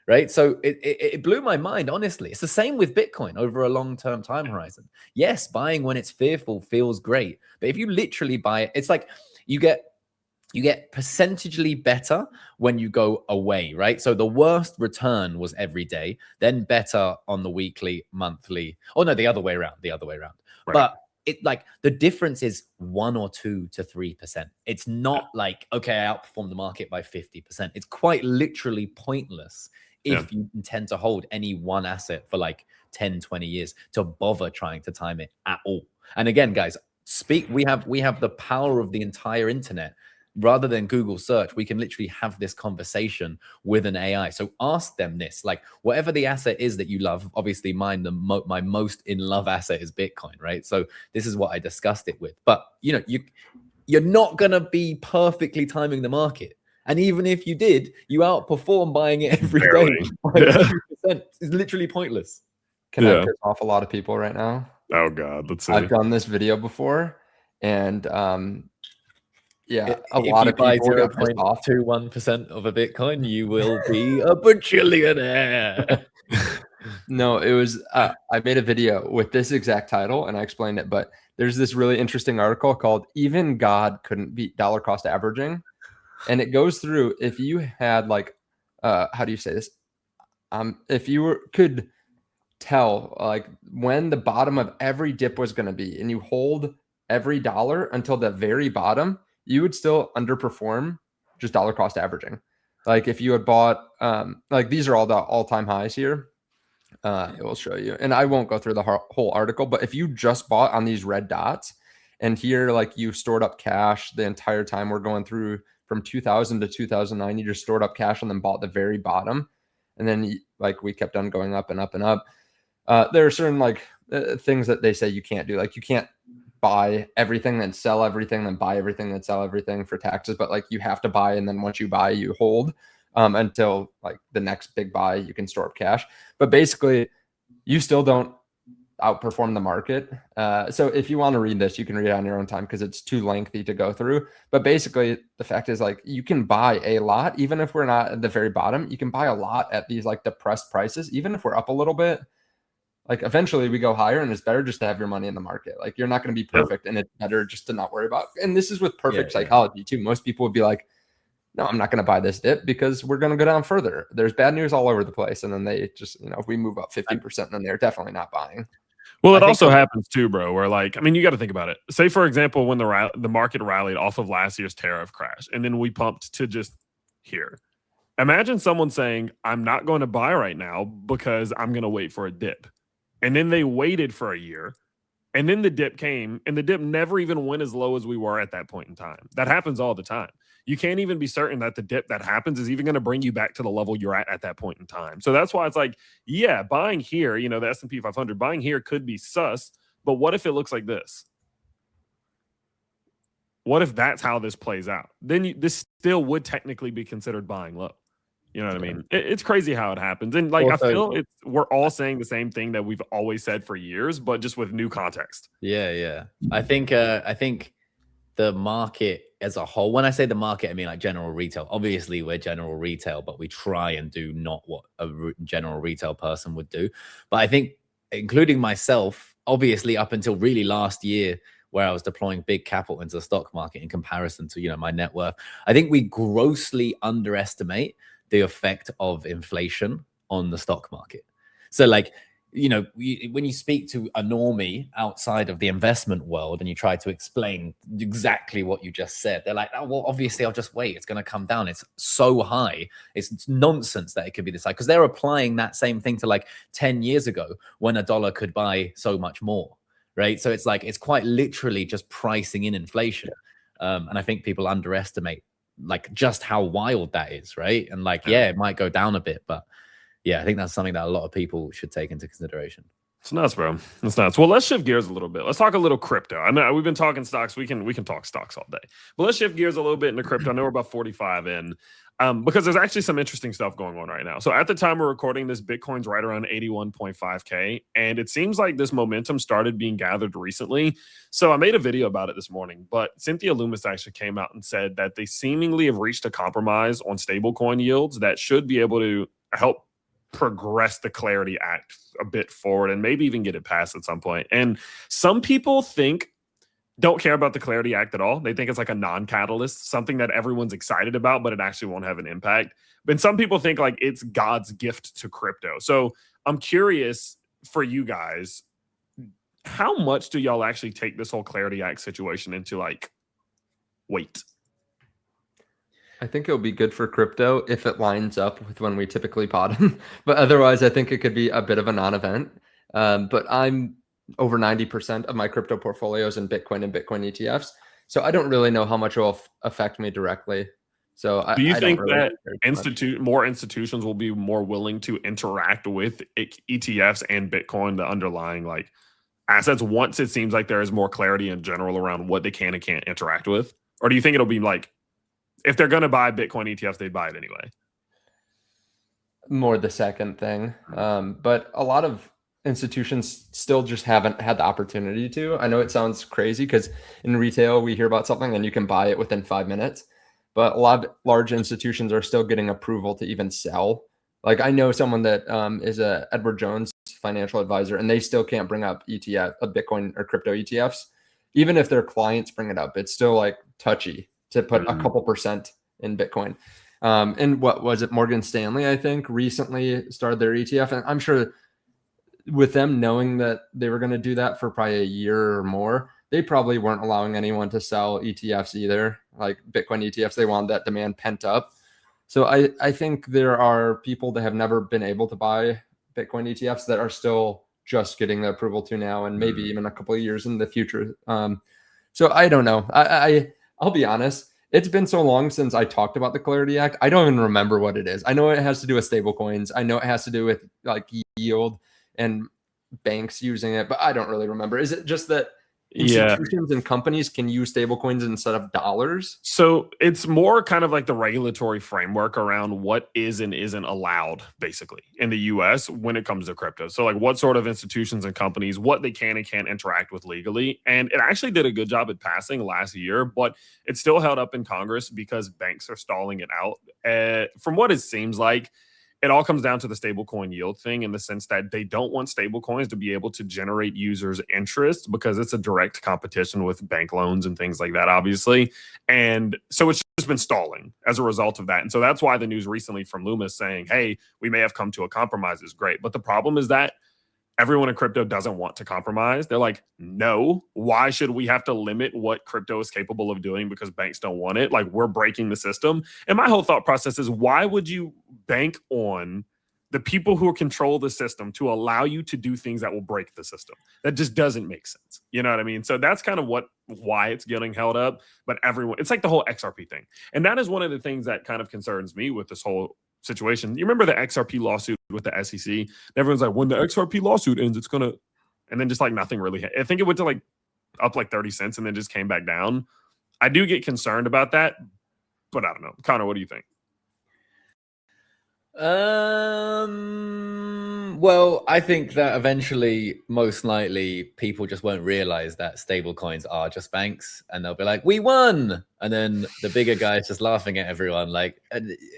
Right. So it blew my mind, honestly. It's the same with Bitcoin over a long-term time horizon. Yes, buying when it's fearful feels great. But if you literally buy it, it's like you get percentagely better when you go away, right? So the worst return was every day, then better on the weekly, monthly. Oh, no, the other way around. Right. But it like the difference is 1 or 2 to 3%. It's not like, okay, I outperformed the market by 50%. It's quite literally pointless if you intend to hold any one asset for like 10, 20 years to bother trying to time it at all. And again, guys, speak. We have the power of the entire internet. Rather than Google search, we can literally have this conversation with an AI. So ask them this, like whatever the asset is that you love. Obviously, mine, my most in love asset is Bitcoin, right? So this is what I discussed it with. But you know, you're not gonna be perfectly timing the market. And even if you did, you outperform buying it every day by a few percent. It's literally pointless. Can I piss off a lot of people right now? Oh God, let's see. I've done this video before, and yeah, a if lot you of people buy get pissed off. 0.21% of a Bitcoin, you will be a bajillionaire. No, it was I made a video with this exact title and I explained it, but there's this really interesting article called "Even God Couldn't Beat Dollar Cost Averaging," and it goes through if you had like how do you say this? If you could tell like when the bottom of every dip was going to be, and you hold every dollar until the very bottom, you would still underperform just dollar cost averaging. Like if you had bought like these are all the all-time highs here. It will show you, and I won't go through the whole article, but if you just bought on these red dots, and here like you stored up cash the entire time we're going through from 2000 to 2009, you just stored up cash and then bought the very bottom, and then like we kept on going up and up and up. There are certain like things that they say you can't do, like you can't buy everything then sell everything then buy everything then sell everything for taxes, but like you have to buy, and then once you buy you hold until like the next big buy you can store up cash. But basically you still don't outperform the market. So if you want to read this, you can read it on your own time because it's too lengthy to go through. But basically the fact is like you can buy a lot, even if we're not at the very bottom, you can buy a lot at these like depressed prices. Even if we're up a little bit, like eventually we go higher, and it's better just to have your money in the market. Like you're not going to be perfect, and it's better just to not worry about. And this is with perfect psychology too. Most people would be like, no, I'm not going to buy this dip because we're going to go down further. There's bad news all over the place. And then they just, you know, if we move up 50%, then they're definitely not buying. Well, it also happens too, bro, where like, I mean, you got to think about it. Say, for example, when the market rallied off of last year's tariff crash, and then we pumped to just here. Imagine someone saying, I'm not going to buy right now because I'm going to wait for a dip. And then they waited for a year, and then the dip came, and the dip never even went as low as we were at that point in time. That happens all the time. You can't even be certain that the dip that happens is even going to bring you back to the level you're at that point in time. So that's why it's like, yeah, buying here, you know, the S&P 500, buying here could be sus, but what if it looks like this? What if that's how this plays out? Then this still would technically be considered buying low. You know what I mean? It's crazy how it happens. And like, also, I feel we're all saying the same thing that we've always said for years, but just with new context. Yeah. I think the market as a whole, when I say the market, I mean like general retail. Obviously we're general retail, but we try and do not what a general retail person would do. But I think, including myself, obviously up until really last year, where I was deploying big capital into the stock market in comparison to, you know, my net worth, I think we grossly underestimate the effect of inflation on the stock market. So like, you know, when you speak to a normie outside of the investment world and you try to explain exactly what you just said, they're like, oh, well, obviously I'll just wait. It's going to come down. It's so high. It's nonsense that it could be this high, because they're applying that same thing to like 10 years ago when a dollar could buy so much more, right? So it's like, it's quite literally just pricing in inflation. And I think people underestimate like just how wild that is, right? And like, yeah, it might go down a bit, but yeah, I think that's something that a lot of people should take into consideration. It's nuts, bro. It's nuts. Well, let's shift gears a little bit. Let's talk a little crypto. I know we've been talking stocks. We can talk stocks all day, but let's shift gears a little bit into crypto. I know we're about 45 in, because there's actually some interesting stuff going on right now. So at the time we're recording this, Bitcoin's right around 81.5K, and it seems like this momentum started being gathered recently. So I made a video about it this morning, but Cynthia Loomis actually came out and said that they seemingly have reached a compromise on stablecoin yields that should be able to help progress the Clarity Act a bit forward and maybe even get it passed at some point. And some people don't care about the Clarity Act at all. They think it's like a non-catalyst, something that everyone's excited about, but it actually won't have an impact. But some people think like it's God's gift to crypto. So I'm curious for you guys, how much do y'all actually take this whole Clarity Act situation into like weight? I think it'll be good for crypto if it lines up with when we typically bottom, but otherwise I think it could be a bit of a non-event. But I'm over 90% of my crypto portfolios in Bitcoin and Bitcoin ETFs. So I don't really know how much it will affect me directly. So do you think really that more institutions will be more willing to interact with ETFs and Bitcoin, the underlying like assets, once it seems like there is more clarity in general around what they can and can't interact with? Or do you think it'll be like, if they're going to buy Bitcoin ETFs, they buy it anyway? More the second thing. But a lot of institutions still just haven't had the opportunity to. I know it sounds crazy because in retail, we hear about something and you can buy it within 5 minutes. But a lot of large institutions are still getting approval to even sell. Like I know someone that is a Edward Jones financial advisor, and they still can't bring up Bitcoin or crypto ETFs. Even if their clients bring it up, it's still like touchy to put a couple percent in Bitcoin. And what was it? Morgan Stanley, I think, recently started their ETF. And I'm sure with them knowing that they were going to do that for probably a year or more, they probably weren't allowing anyone to sell ETFs either, like Bitcoin ETFs. They wanted that demand pent up. So I think there are people that have never been able to buy Bitcoin ETFs that are still just getting the approval to now, and maybe even a couple of years in the future. So I don't know. I'll be honest. It's been so long since I talked about the Clarity Act. I don't even remember what it is. I know it has to do with stable coins. I know it has to do with like yield and banks using it, but I don't really remember. Is it just that institutions and companies can use stable coins instead of dollars? So it's more kind of like the regulatory framework around what is and isn't allowed basically in the US when it comes to crypto. So like what sort of institutions and companies, what they can and can't interact with legally. And it actually did a good job at passing last year, but it's still held up in Congress because banks are stalling it out. From what it seems like, it all comes down to the stablecoin yield thing, in the sense that they don't want stablecoins to be able to generate users' interest because it's a direct competition with bank loans and things like that, obviously. And so it's just been stalling as a result of that. And so that's why the news recently from Loomis saying, hey, we may have come to a compromise is great. But the problem is that everyone in crypto doesn't want to compromise. They're like, no, why should we have to limit what crypto is capable of doing because banks don't want it? Like, we're breaking the system. And my whole thought process is, why would you bank on the people who control the system to allow you to do things that will break the system? That just doesn't make sense. You know what I mean? So that's kind of why it's getting held up. But everyone, it's like the whole XRP thing. And that is one of the things that kind of concerns me with this whole situation. You remember the XRP lawsuit with the SEC? Everyone's like, when the XRP lawsuit ends, it's gonna, and then just like nothing really. I think it went to like up like 30 cents and then just came back down. I do get concerned about that, but I don't know. Connor, what do you think? Well, I think that eventually, most likely, people just won't realize that stable coins are just banks, and they'll be like, we won. And then the bigger guys just laughing at everyone like,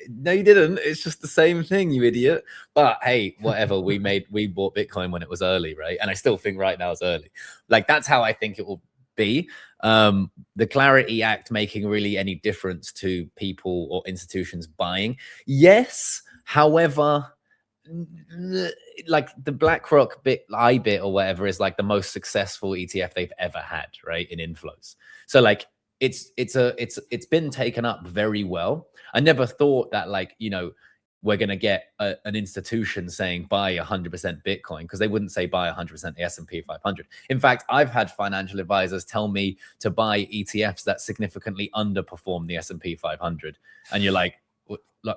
no, you didn't. It's just the same thing, you idiot. But hey, whatever. we bought Bitcoin when it was early, right? And I still think right now it's early. Like, that's how I think it will be. The Clarity Act making really any difference to people or institutions buying? Yes. However, like the BlackRock IBIT or whatever is like the most successful ETF they've ever had, right, in inflows. So like it's been taken up very well. I never thought that, like, you know, we're going to get an institution saying buy 100% Bitcoin, because they wouldn't say buy 100% the S&P 500. In fact, I've had financial advisors tell me to buy ETFs that significantly underperform the S&P 500. And you're like,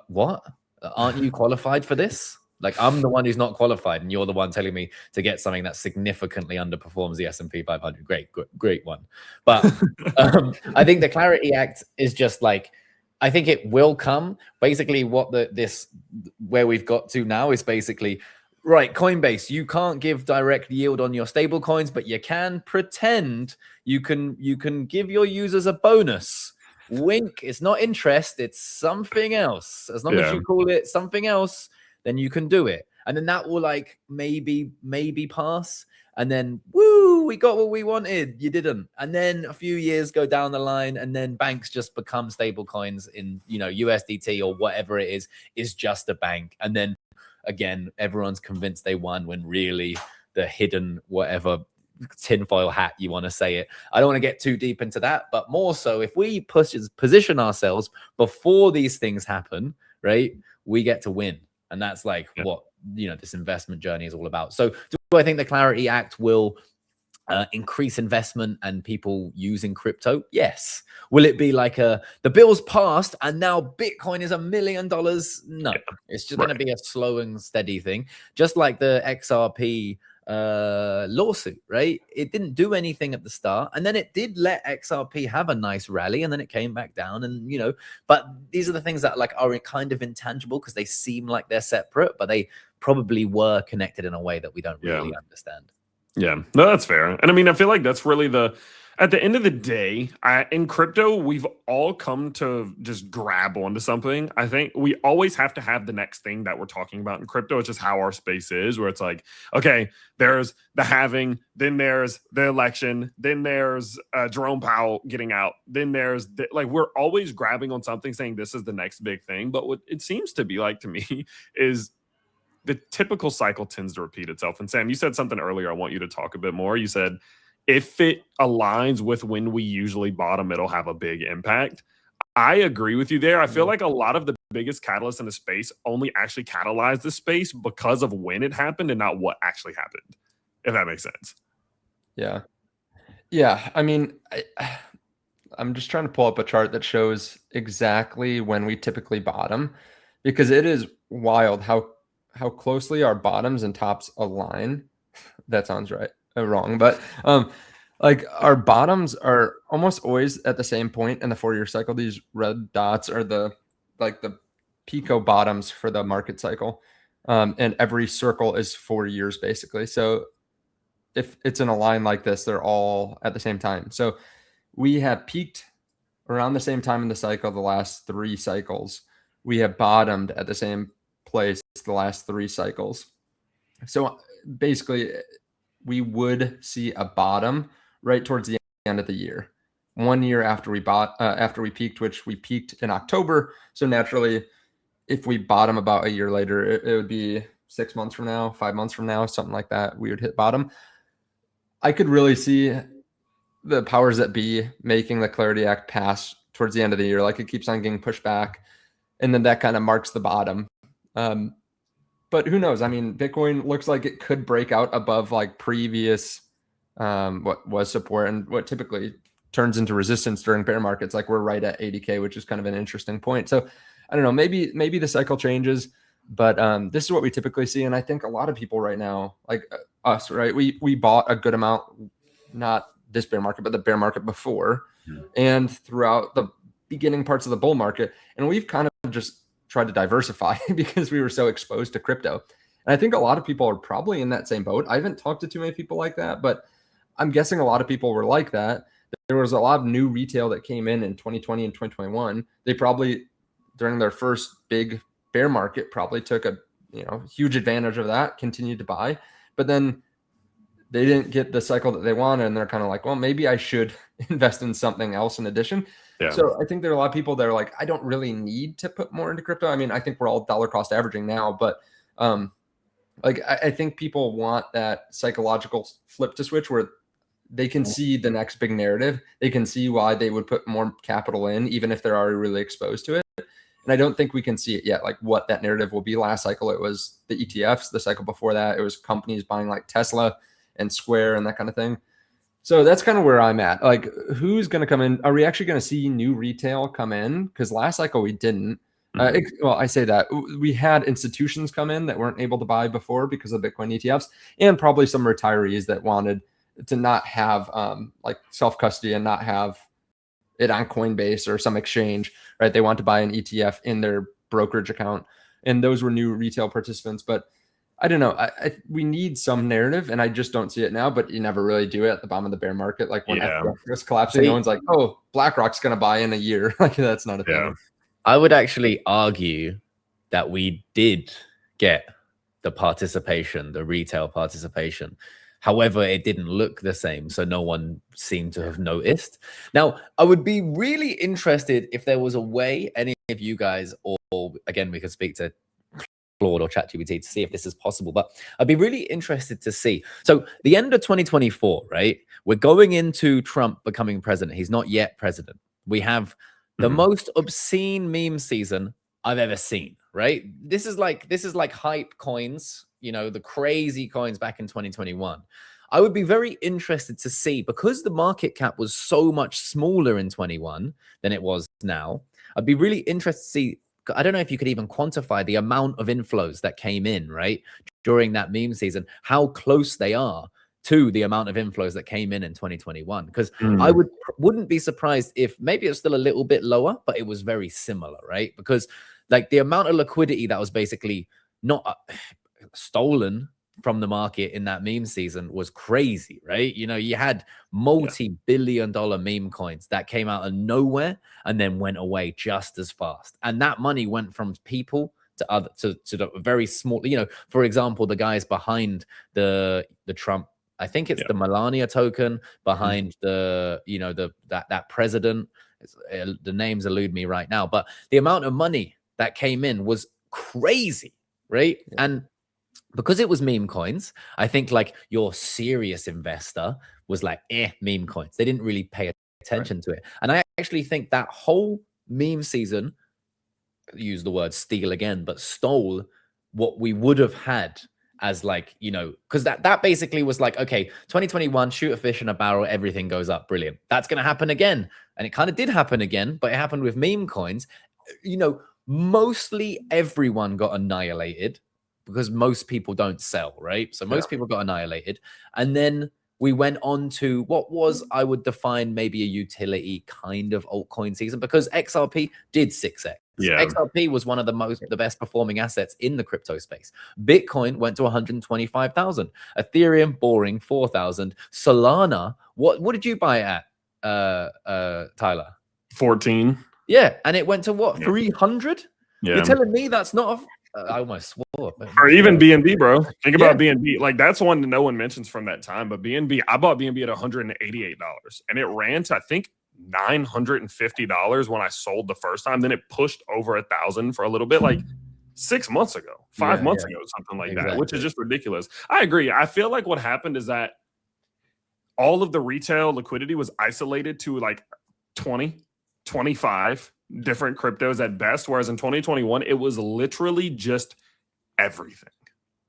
what? Aren't you qualified for this? Like, I'm the one who's not qualified, and you're the one telling me to get something that significantly underperforms the S&P 500. Great one. But I think the Clarity Act is just like, I think it will come. Basically, what where we've got to now is basically, right, Coinbase, you can't give direct yield on your stable coins, but you can pretend you can give your users a bonus. Wink, it's not interest, it's something else. As long as you call it something else, then you can do it. And then that will like maybe pass. And then, woo, we got what we wanted. You didn't. And then a few years go down the line, and then banks just become stable coins in, you know, USDT or whatever it is just a bank. And then again, everyone's convinced they won, when really the hidden whatever tinfoil hat you want to say it. I don't want to get too deep into that, but more so, if we position ourselves before these things happen, right, we get to win. And that's like what, you know, this investment journey is all about. So do I think the Clarity Act will increase investment and people using crypto? Yes. Will it be like the bill's passed and now Bitcoin is $1 million? No, it's just going to be a slow and steady thing. Just like the XRP lawsuit, right? It didn't do anything at the start, and then it did let XRP have a nice rally, and then it came back down. And but these are the things that like are kind of intangible because they seem like they're separate, but they probably were connected in a way that we don't really understand. Yeah, no, that's fair. And I mean, I feel like that's really at the end of the day, in crypto, we've all come to just grab onto something. I think we always have to have the next thing that we're talking about in crypto. It's just how our space is, where it's like, okay, there's the halving, then there's the election, then there's Jerome Powell getting out, then there's like, we're always grabbing on something saying this is the next big thing. But what it seems to be like to me is the typical cycle tends to repeat itself. And Sam, you said something earlier I want you to talk a bit more. You said, if it aligns with when we usually bottom, it'll have a big impact. I agree with you there. I feel like a lot of the biggest catalysts in the space only actually catalyzed the space because of when it happened and not what actually happened, if that makes sense. Yeah. Yeah. I mean, I'm just trying to pull up a chart that shows exactly when we typically bottom, because it is wild how closely our bottoms and tops align. That sounds right. Wrong, but like our bottoms are almost always at the same point in the 4-year cycle. These red dots are the Pico bottoms for the market cycle, and every circle is 4 years basically. So if it's in a line like this, they're all at the same time. So we have peaked around the same time in the cycle the last 3 cycles. We have bottomed at the same place the last 3 cycles. So basically, we would see a bottom right towards the end of the year, 1 year after we peaked, which we peaked in October. So naturally, if we bottom about a year later, it would be 6 months from now, 5 months from now, something like that, we would hit bottom. I could really see the powers that be making the Clarity Act pass towards the end of the year. Like, it keeps on getting pushed back, and then that kind of marks the bottom. But who knows? I mean, Bitcoin looks like it could break out above like previous what was support and what typically turns into resistance during bear markets. Like, we're right at 80K, which is kind of an interesting point. So I don't know, maybe the cycle changes, but this is what we typically see. And I think a lot of people right now, like us, right? We bought a good amount, not this bear market, but the bear market before, and throughout the beginning parts of the bull market. And we've kind of just tried to diversify because we were so exposed to crypto. And I think a lot of people are probably in that same boat. I haven't talked to too many people like that, but I'm guessing a lot of people were like that. There was a lot of new retail that came in 2020 and 2021. They probably, during their first big bear market, probably took a huge advantage of that, continued to buy, but then they didn't get the cycle that they wanted, and they're kind of like, well, maybe I should invest in something else in addition. Yeah. So I think there are a lot of people that are like, I don't really need to put more into crypto. I mean, I think we're all dollar cost averaging now, but like I think people want that psychological flip to switch where they can see the next big narrative. They can see why they would put more capital in, even if they're already really exposed to it. And I don't think we can see it yet, like what that narrative will be. Last cycle, it was the ETFs. The cycle before that, it was companies buying like Tesla and Square and that kind of thing. So that's kind of where I'm at. Like, who's going to come in? Are we actually going to see new retail come in? Because last cycle we didn't. Well, I say that we had institutions come in that weren't able to buy before because of Bitcoin ETFs, and probably some retirees that wanted to not have like self-custody and not have it on Coinbase or some exchange, right? They want to buy an ETF in their brokerage account, and those were new retail participants. But I don't know. We need some narrative, and I just don't see it now. But you never really do it at the bottom of the bear market. Like when FTX was collapsing, no one's like, "Oh, BlackRock's going to buy in a year." Like, that's not a thing. I would actually argue that we did get the participation, the retail participation. However, it didn't look the same, so no one seemed to have noticed. Now, I would be really interested if there was a way, any of you guys, or again, we could speak to Claude or ChatGPT to see if this is possible, but I'd be really interested to see. So the end of 2024, right? We're going into Trump becoming president. He's not yet president. We have the most obscene meme season I've ever seen, right? This is like hype coins, the crazy coins back in 2021. I would be very interested to see, because the market cap was so much smaller in 21 than it was now. I'd be really interested to see. I don't know if you could even quantify the amount of inflows that came in, right, during that meme season, how close they are to the amount of inflows that came in 2021. Because I wouldn't be surprised if maybe it's still a little bit lower, but it was very similar, right? Because like the amount of liquidity that was basically not stolen from the market in that meme season was crazy, right? You know, you had multi-billion-dollar meme coins that came out of nowhere and then went away just as fast. And that money went from people to other to the very small, you know, for example, the guys behind the Trump, I think it's the Melania token behind the, you know, that president. The names elude me right now, but the amount of money that came in was crazy, right? And because it was meme coins, I think like your serious investor was like, meme coins. They didn't really pay attention to it. And I actually think that whole meme season, use the word steal again, but stole what we would have had as like, you know, because that basically was like, okay, 2021, shoot a fish in a barrel, everything goes up, brilliant. That's going to happen again. And it kind of did happen again, but it happened with meme coins. You know, mostly everyone got annihilated, because most people don't sell, right? So most people got annihilated. And then we went on to what was, I would define maybe a utility kind of altcoin season, because XRP did 6x. Yeah. XRP was one of the best performing assets in the crypto space. Bitcoin went to 125,000. Ethereum, boring, 4,000. Solana, what did you buy it at, Tyler? 14. Yeah, and it went to what, 300? Yeah. You're telling me that's not I almost swore. Or even BNB, bro. Think about BNB. Like, that's one that no one mentions from that time. But BNB, I bought BNB at $188, and it ran to, I think, $950 when I sold the first time. Then it pushed over 1,000 for a little bit, like 6 months ago, 5 months ago, something like that, which is just ridiculous. I agree. I feel like what happened is that all of the retail liquidity was isolated to like 20, 25 different cryptos at best, whereas in 2021 it was literally just everything.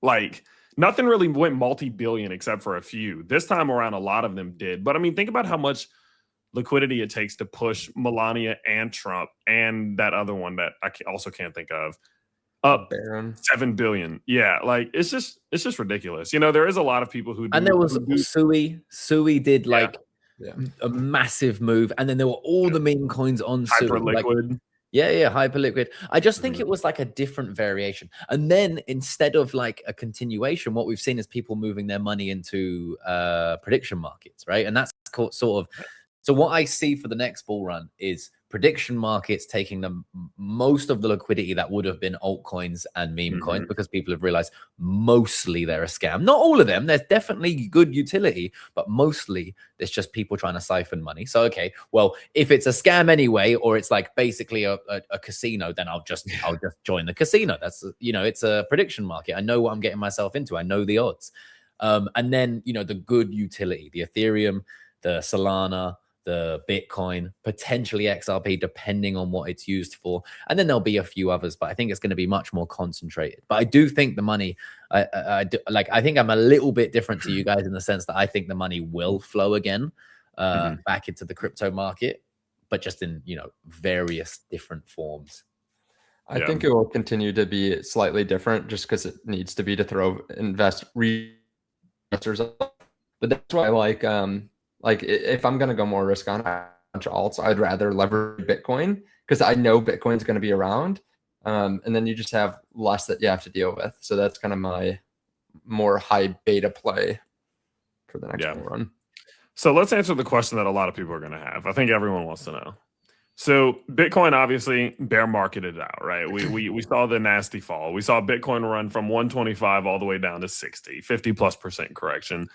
Like, nothing really went multi-billion except for a few. This time around a lot of them did. But I mean, think about how much liquidity it takes to push Melania and Trump and that other one that I also can't think of up 7 billion. Yeah, like it's just ridiculous. You know, there is a lot of people who do, and there was Sui did like a massive move, and then there were all the meme coins on Hyperliquid. Like, Hyperliquid. I just think it was like a different variation. And then instead of like a continuation, what we've seen is people moving their money into prediction markets, right? And that's sort of, so what I see for the next bull run is prediction markets taking the most of the liquidity that would have been altcoins and meme coins, because people have realized mostly they're a scam. Not all of them. There's definitely good utility, but mostly there's just people trying to siphon money. So, okay, well, if it's a scam anyway, or it's like basically a casino, then I'll just join the casino. That's, you know, it's a prediction market. I know what I'm getting myself into. I know the odds. And then, you know, the good utility, the Ethereum, the Solana, the Bitcoin, potentially XRP, depending on what it's used for. And then there'll be a few others, but I think it's going to be much more concentrated. But I do think the money, I think I'm a little bit different to you guys in the sense that I think the money will flow again back into the crypto market, but just in, you know, various different forms. I think it will continue to be slightly different just because it needs to be to throw investors up. But that's why I like if I'm going to go more risk on a bunch of alts, I'd rather leverage Bitcoin because I know Bitcoin's going to be around. And then you just have less that you have to deal with. So that's kind of my more high beta play for the next run. So let's answer the question that a lot of people are going to have. I think everyone wants to know. So Bitcoin obviously bear marketed out, right? We saw the nasty fall. We saw Bitcoin run from 125 all the way down to 60, 50+% correction.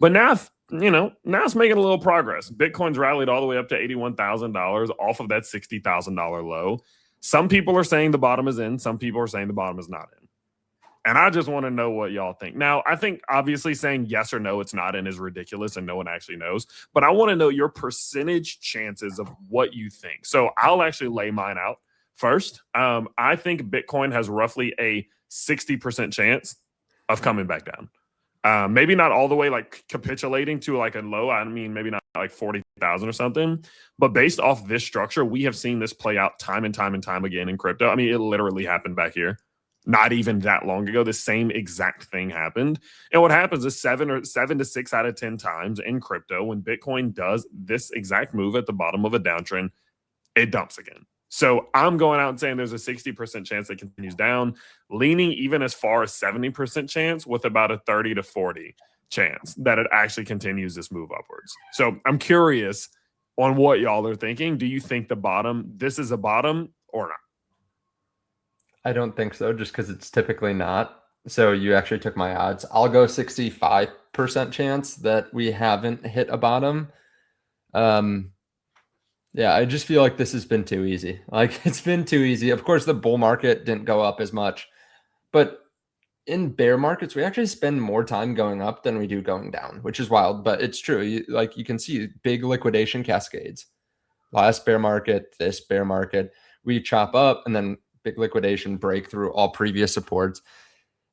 But now, you know, now it's making a little progress. Bitcoin's rallied all the way up to $81,000 off of that $60,000 low. Some people are saying the bottom is in. Some people are saying the bottom is not in. And I just want to know what y'all think. Now, I think obviously saying yes or no, it's not in is ridiculous and no one actually knows. But I want to know your percentage chances of what you think. So I'll actually lay mine out first. I think Bitcoin has roughly a 60% chance of coming back down. Maybe not all the way like capitulating to like a low. I mean, maybe not like 40,000 or something. But based off this structure, we have seen this play out time and time and time again in crypto. I mean, it literally happened back here. Not even that long ago, the same exact thing happened. And what happens is 7 to 6 out of 10 times in crypto, when Bitcoin does this exact move at the bottom of a downtrend, it dumps again. So I'm going out and saying there's a 60% chance it continues down, leaning even as far as 70% chance with about a 30 to 40 chance that it actually continues this move upwards. So I'm curious on what y'all are thinking. Do you think this is a bottom or not? I don't think so, just because it's typically not. So you actually took my odds. I'll go 65% chance that we haven't hit a bottom. Yeah, I just feel like this has been too easy. Like, it's been too easy. Of course, the bull market didn't go up as much, but in bear markets, we actually spend more time going up than we do going down, which is wild, but it's true. You can see big liquidation cascades. Last bear market, this bear market, we chop up and then big liquidation break through all previous supports.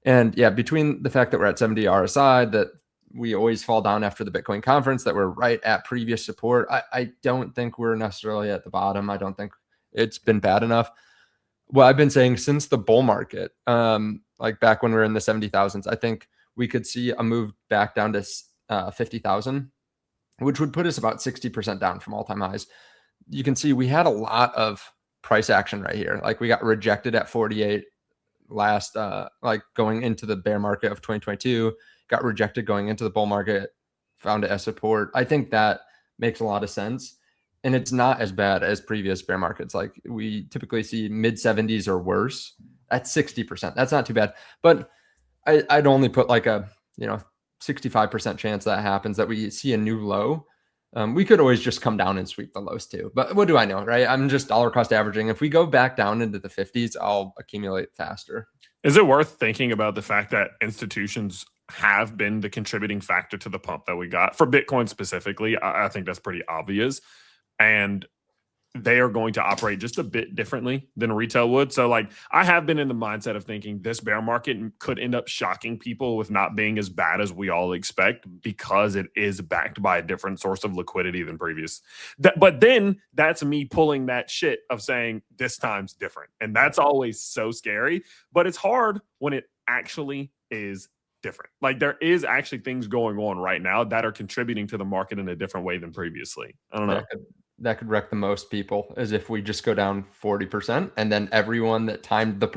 And yeah, between the fact that we're at 70 RSI, that we always fall down after the Bitcoin conference, that we're right at previous support, I don't think we're necessarily at the bottom. I don't think it's been bad enough. Well, I've been saying since the bull market, like back when we were in the 70,000s, I think we could see a move back down to 50,000, which would put us about 60% down from all-time highs. You can see we had a lot of price action right here. Like, we got rejected at 48 last, like going into the bear market of 2022, got rejected going into the bull market, found it as support. I think that makes a lot of sense. And it's not as bad as previous bear markets. Like, we typically see mid 70s or worse at 60%. That's not too bad. But I'd only put like a, 65% chance that happens, that we see a new low. We could always just come down and sweep the lows too. But what do I know, right? I'm just dollar cost averaging. If we go back down into the 50s, I'll accumulate faster. Is it worth thinking about the fact that institutions have been the contributing factor to the pump that we got for Bitcoin specifically? I think that's pretty obvious. And they are going to operate just a bit differently than retail would. So like, I have been in the mindset of thinking this bear market could end up shocking people with not being as bad as we all expect, because it is backed by a different source of liquidity than previous. But then that's me pulling that shit of saying this time's different. And that's always so scary, but it's hard when it actually is different. Like, there is actually things going on right now that are contributing to the market in a different way than previously. I don't know. That could wreck the most people, as if we just go down 40% and then everyone that timed it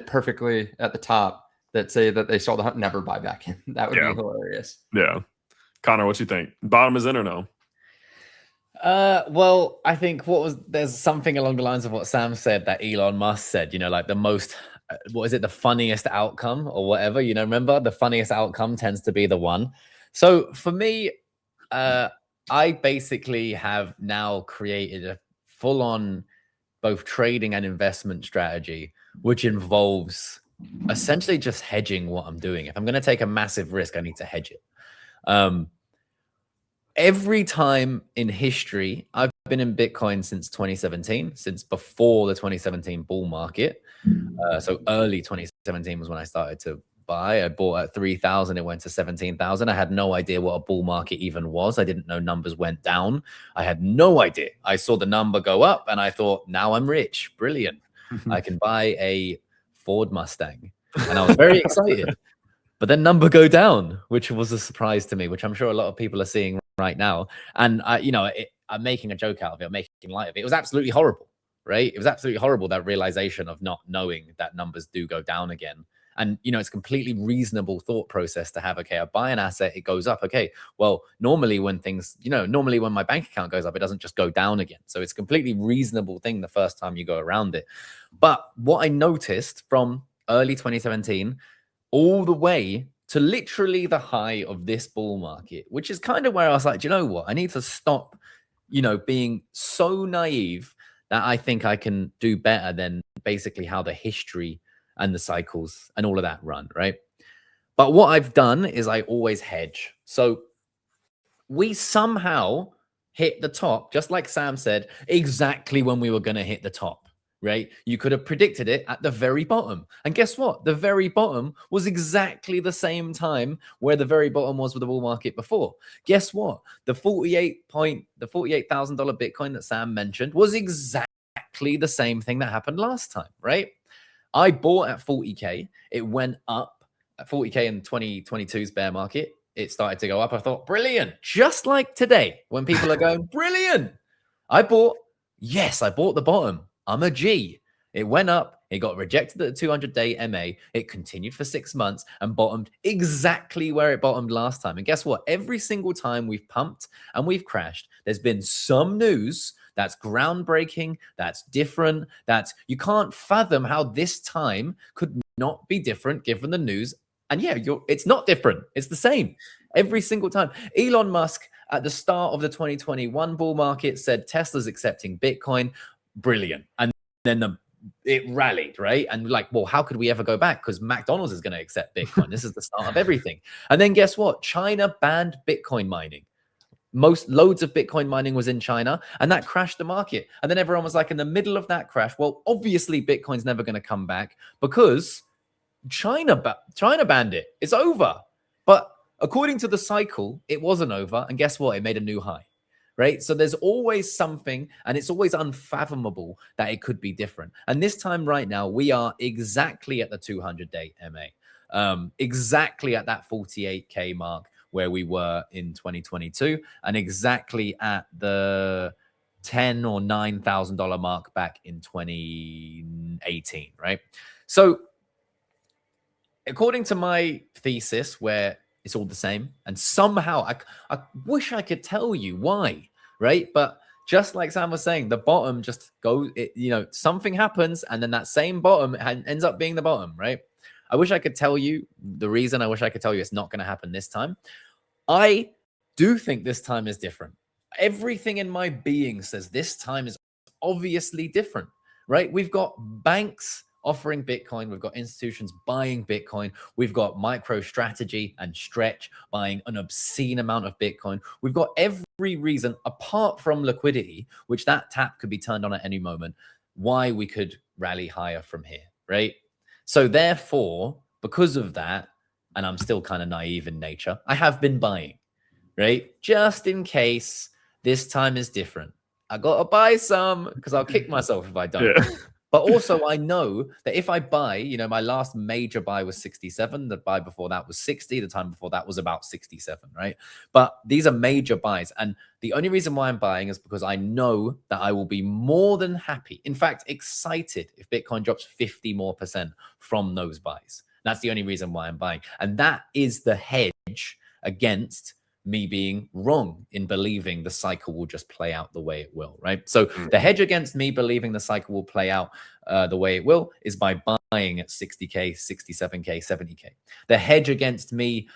perfectly at the top, that say that they saw the hunt, never buy back in. That would be hilarious. Yeah. Connor, what you think? Bottom is in or no? Well, I think there's something along the lines of what Sam said, that Elon Musk said, like the most, what is it? The funniest outcome or whatever, remember, the funniest outcome tends to be the one. So for me, I basically have now created a full-on both trading and investment strategy, which involves essentially just hedging what I'm doing. If I'm going to take a massive risk, I need to hedge it. Every time in history, I've been in Bitcoin since 2017, since before the 2017 bull market. So early 2017 was when I started to buy. I bought at 3,000. It went to 17,000. I had no idea what a bull market even was. I didn't know numbers went down. I had no idea. I saw the number go up and I thought, now I'm rich. Brilliant. I can buy a Ford Mustang. And I was very excited. But then number go down, which was a surprise to me, which I'm sure a lot of people are seeing right now. And I'm making a joke out of it. I'm making light of it. It was absolutely horrible, right? It was absolutely horrible, that realization of not knowing that numbers do go down again. And, it's a completely reasonable thought process to have, okay, I buy an asset, it goes up. Okay, well, normally when my bank account goes up, it doesn't just go down again. So it's a completely reasonable thing the first time you go around it. But what I noticed from early 2017 all the way to literally the high of this bull market, which is kind of where I was like, do you know what? I need to stop, being so naive that I think I can do better than basically how the history and the cycles and all of that run, right? But what I've done is I always hedge. So we somehow hit the top, just like Sam said, exactly when we were going to hit the top, right? You could have predicted it at the very bottom. And guess what? The very bottom was exactly the same time where the very bottom was with the bull market before. Guess what? The $48,000 Bitcoin that Sam mentioned was exactly the same thing that happened last time, right? I bought at 40K. It went up at 40K in 2022's bear market. It started to go up. I thought, brilliant. Just like today, when people are going, brilliant. I bought the bottom. I'm a G. It went up. It got rejected at the 200-day MA. It continued for 6 months and bottomed exactly where it bottomed last time. And guess what? Every single time we've pumped and we've crashed, there's been some news that's groundbreaking, that's different, that's you can't fathom how this time could not be different given the news. And yeah, it's not different. It's the same every single time. Elon Musk at the start of the 2021 bull market said Tesla's accepting Bitcoin. Brilliant. And then it rallied, right? And like, well, how could we ever go back? Because McDonald's is going to accept Bitcoin. This is the start of everything. And then guess what? China banned Bitcoin mining. Loads of Bitcoin mining was in China, and that crashed the market. And then everyone was like, in the middle of that crash, well, obviously Bitcoin's never going to come back because China banned it. It's over. But according to the cycle, it wasn't over. And guess what? It made a new high, right? So there's always something, and it's always unfathomable that it could be different. And this time right now, we are exactly at the 200-day MA, exactly at that 48K mark where we were in 2022, and exactly at the $10,000 or $9,000 mark back in 2018, right? So according to my thesis, where it's all the same, and somehow I wish I could tell you why, right? But just like Sam was saying, the bottom just goes, something happens, and then that same bottom ends up being the bottom, right? I wish I could tell you the reason. I wish I could tell you it's not going to happen this time. I do think this time is different. Everything in my being says this time is obviously different, right? We've got banks offering Bitcoin. We've got institutions buying Bitcoin. We've got MicroStrategy and Stretch buying an obscene amount of Bitcoin. We've got every reason, apart from liquidity, which that tap could be turned on at any moment, why we could rally higher from here, right? So therefore, because of that, and I'm still kind of naive in nature, I have been buying, right? Just in case this time is different. I got to buy some because I'll kick myself if I don't. Yeah. But also I know that if I buy, my last major buy was 67. The buy before that was 60. The time before that was about 67, right? But these are major buys. And the only reason why I'm buying is because I know that I will be more than happy, in fact, excited if Bitcoin drops 50% more from those buys. That's the only reason why I'm buying. And that is the hedge against me being wrong in believing the cycle will just play out the way it will, right? So the hedge against me believing the cycle will play out the way it will is by buying at 60K, 67K, 70K. The hedge against me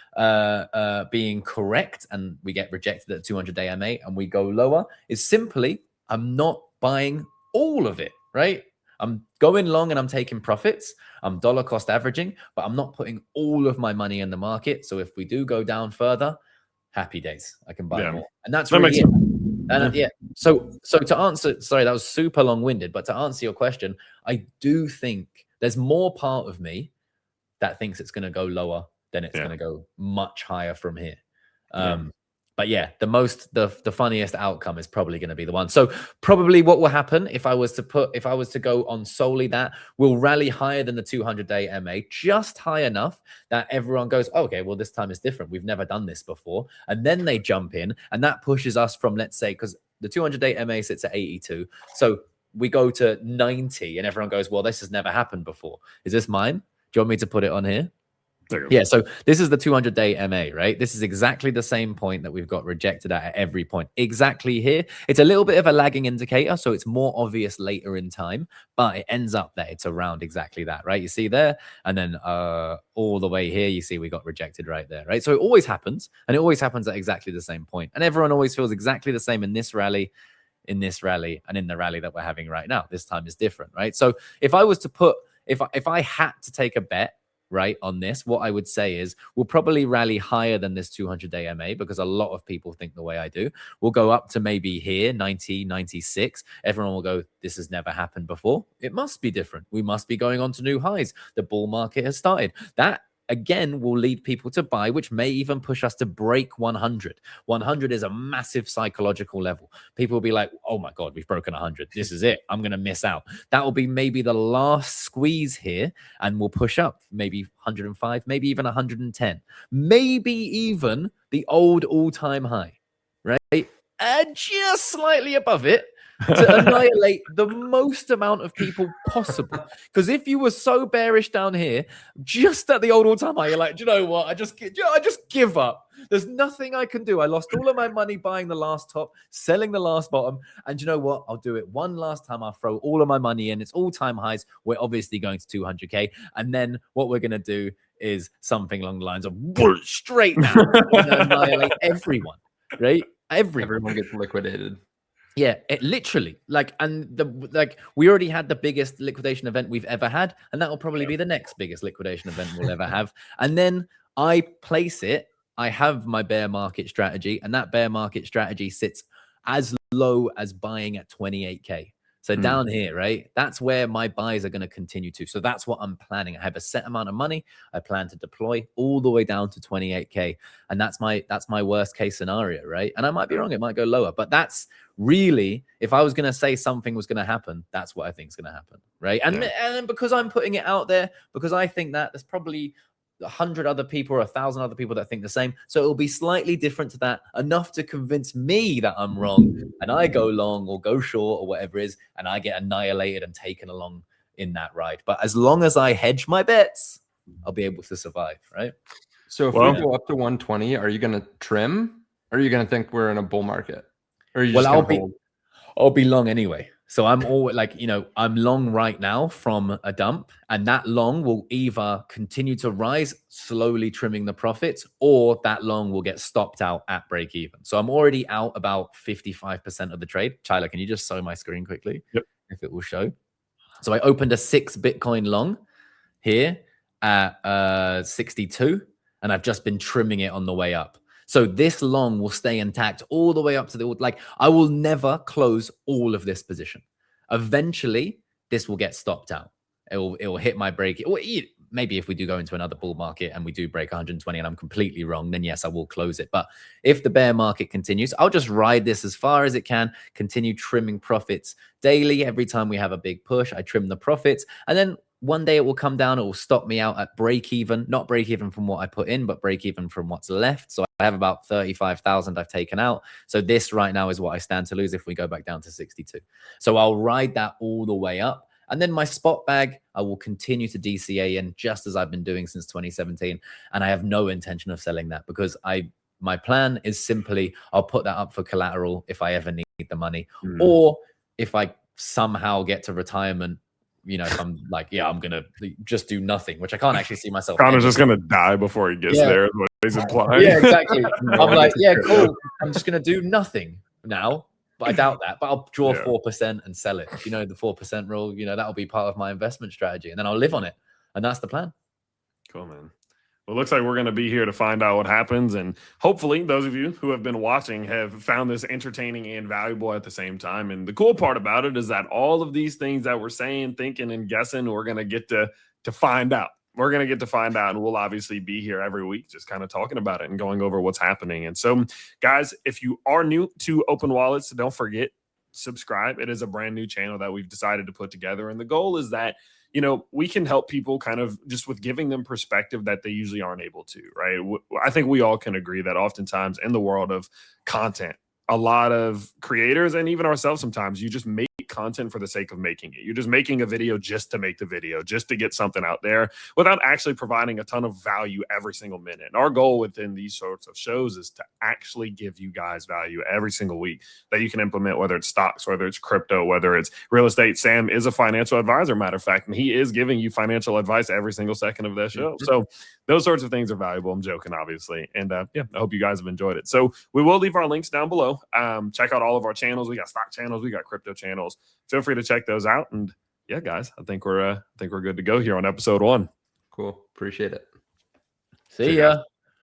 being correct and we get rejected at 200-day MA and we go lower is simply I'm not buying all of it, right? I'm going long and I'm taking profits. I'm dollar cost averaging, but I'm not putting all of my money in the market. So if we do go down further, happy days, I can buy more. And that's really it. And yeah. So to answer, sorry, that was super long-winded, but to answer your question, I do think there's more part of me that thinks it's going to go lower than it's going to go much higher from here. But yeah, the funniest outcome is probably going to be the one. So probably what will happen if I was to go on solely that, we'll rally higher than the 200-day MA, just high enough that everyone goes, oh, okay, well, this time is different. We've never done this before. And then they jump in and that pushes us from, let's say, because the 200-day MA sits at 82. So we go to 90 and everyone goes, well, this has never happened before. Is this mine? Do you want me to put it on here? Yeah, so this is the 200-day MA, right? This is exactly the same point that we've got rejected at every point. Exactly here. It's a little bit of a lagging indicator, so it's more obvious later in time, but it ends up that it's around exactly that, right? You see there, and then all the way here, you see we got rejected right there, right? So it always happens, and it always happens at exactly the same point. And everyone always feels exactly the same in this rally, and in the rally that we're having right now. This time is different, right? So if I was to put, if I had to take a bet, right, on this, what I would say is we'll probably rally higher than this 200-day MA because a lot of people think the way I do. We'll go up to maybe here, 90, 96. Everyone will go, this has never happened before. It must be different. We must be going on to new highs. The bull market has started. That again will lead people to buy, which may even push us to break 100. 100 is a massive psychological level. People will be like, oh my God, we've broken 100. This is it. I'm going to miss out. That will be maybe the last squeeze here, and we'll push up maybe 105, maybe even 110, maybe even the old all-time high, right? Just slightly above it, to annihilate the most amount of people possible. Because if you were so bearish down here, just at the old all-time high, you're like, do you know what? I just give up. There's nothing I can do. I lost all of my money buying the last top, selling the last bottom. And you know what? I'll do it one last time. I'll throw all of my money in. It's all-time highs. We're obviously going to 200K. And then what we're going to do is something along the lines of straight now. We're going to annihilate everyone, right? Everyone gets liquidated. Yeah, it literally we already had the biggest liquidation event we've ever had, and that will probably be the next biggest liquidation event we'll ever have. And then I place it. I have my bear market strategy, and that bear market strategy sits as low as buying at 28K. So down here, right? That's where my buys are going to continue to. So that's what I'm planning. I have a set amount of money I plan to deploy all the way down to 28K. And that's my worst case scenario, right? And I might be wrong. It might go lower. But that's really, if I was going to say something was going to happen, that's what I think is going to happen, right? And because I'm putting it out there, because I think that there's probably 100 other people or 1,000 other people that think the same. So it'll be slightly different to that, enough to convince me that I'm wrong, and I go long or go short or whatever it is, and I get annihilated and taken along in that ride. But as long as I hedge my bets, I'll be able to survive, right? So if we go up to 120, are you going to trim, or are you going to think we're in a bull market? Or are you just hold? I'll be long anyway. So I'm always like, I'm long right now from a dump, and that long will either continue to rise, slowly trimming the profits, or that long will get stopped out at break even. So I'm already out about 55% of the trade. Tyler, can you just show my screen quickly? Yep. If it will show. So I opened a 6 Bitcoin long here at 62, and I've just been trimming it on the way up. So this long will stay intact all the way up to I will never close all of this position. Eventually, this will get stopped out. It will hit my break. Maybe if we do go into another bull market and we do break 120 and I'm completely wrong, then yes, I will close it. But if the bear market continues, I'll just ride this as far as it can, continue trimming profits daily. Every time we have a big push, I trim the profits. And then one day it will come down. It will stop me out at break even, not break even from what I put in, but break even from what's left. So I have about 35,000 I've taken out. So this right now is what I stand to lose if we go back down to 62. So I'll ride that all the way up. And then my spot bag, I will continue to DCA in just as I've been doing since 2017. And I have no intention of selling that because my plan is simply, I'll put that up for collateral if I ever need the money. Or if I somehow get to retirement, if I'm like, I'm going to just do nothing, which I can't actually see myself. Connor's just going to die before he gets there, is what he's implying. Yeah, exactly. I'm like, cool. I'm just going to do nothing now, but I doubt that. But I'll draw 4% and sell it. The 4% rule, that'll be part of my investment strategy. And then I'll live on it. And that's the plan. Cool, man. Well, it looks like we're going to be here to find out what happens. And hopefully those of you who have been watching have found this entertaining and valuable at the same time. And the cool part about it is that all of these things that we're saying, thinking, and guessing, we're going to get to find out. We're going to get to find out. And we'll obviously be here every week just kind of talking about it and going over what's happening. And so, guys, if you are new to Open Wallets, don't forget, subscribe. It is a brand new channel that we've decided to put together. And the goal is that we can help people kind of just with giving them perspective that they usually aren't able to, right? I think we all can agree that oftentimes in the world of content, a lot of creators and even ourselves sometimes, you just make content for the sake of making it. You're just making a video just to make the video, just to get something out there without actually providing a ton of value every single minute. And our goal within these sorts of shows is to actually give you guys value every single week that you can implement, whether it's stocks, whether it's crypto, whether it's real estate. Sam is a financial advisor, matter of fact, and he is giving you financial advice every single second of that show. So those sorts of things are valuable. I'm joking, obviously. And I hope you guys have enjoyed it. So we will leave our links down below. Check out all of our channels. We got stock channels. We got crypto channels. Feel free to check those out. And yeah, guys, I think we're good to go here on episode 1. Cool. Appreciate it. See ya.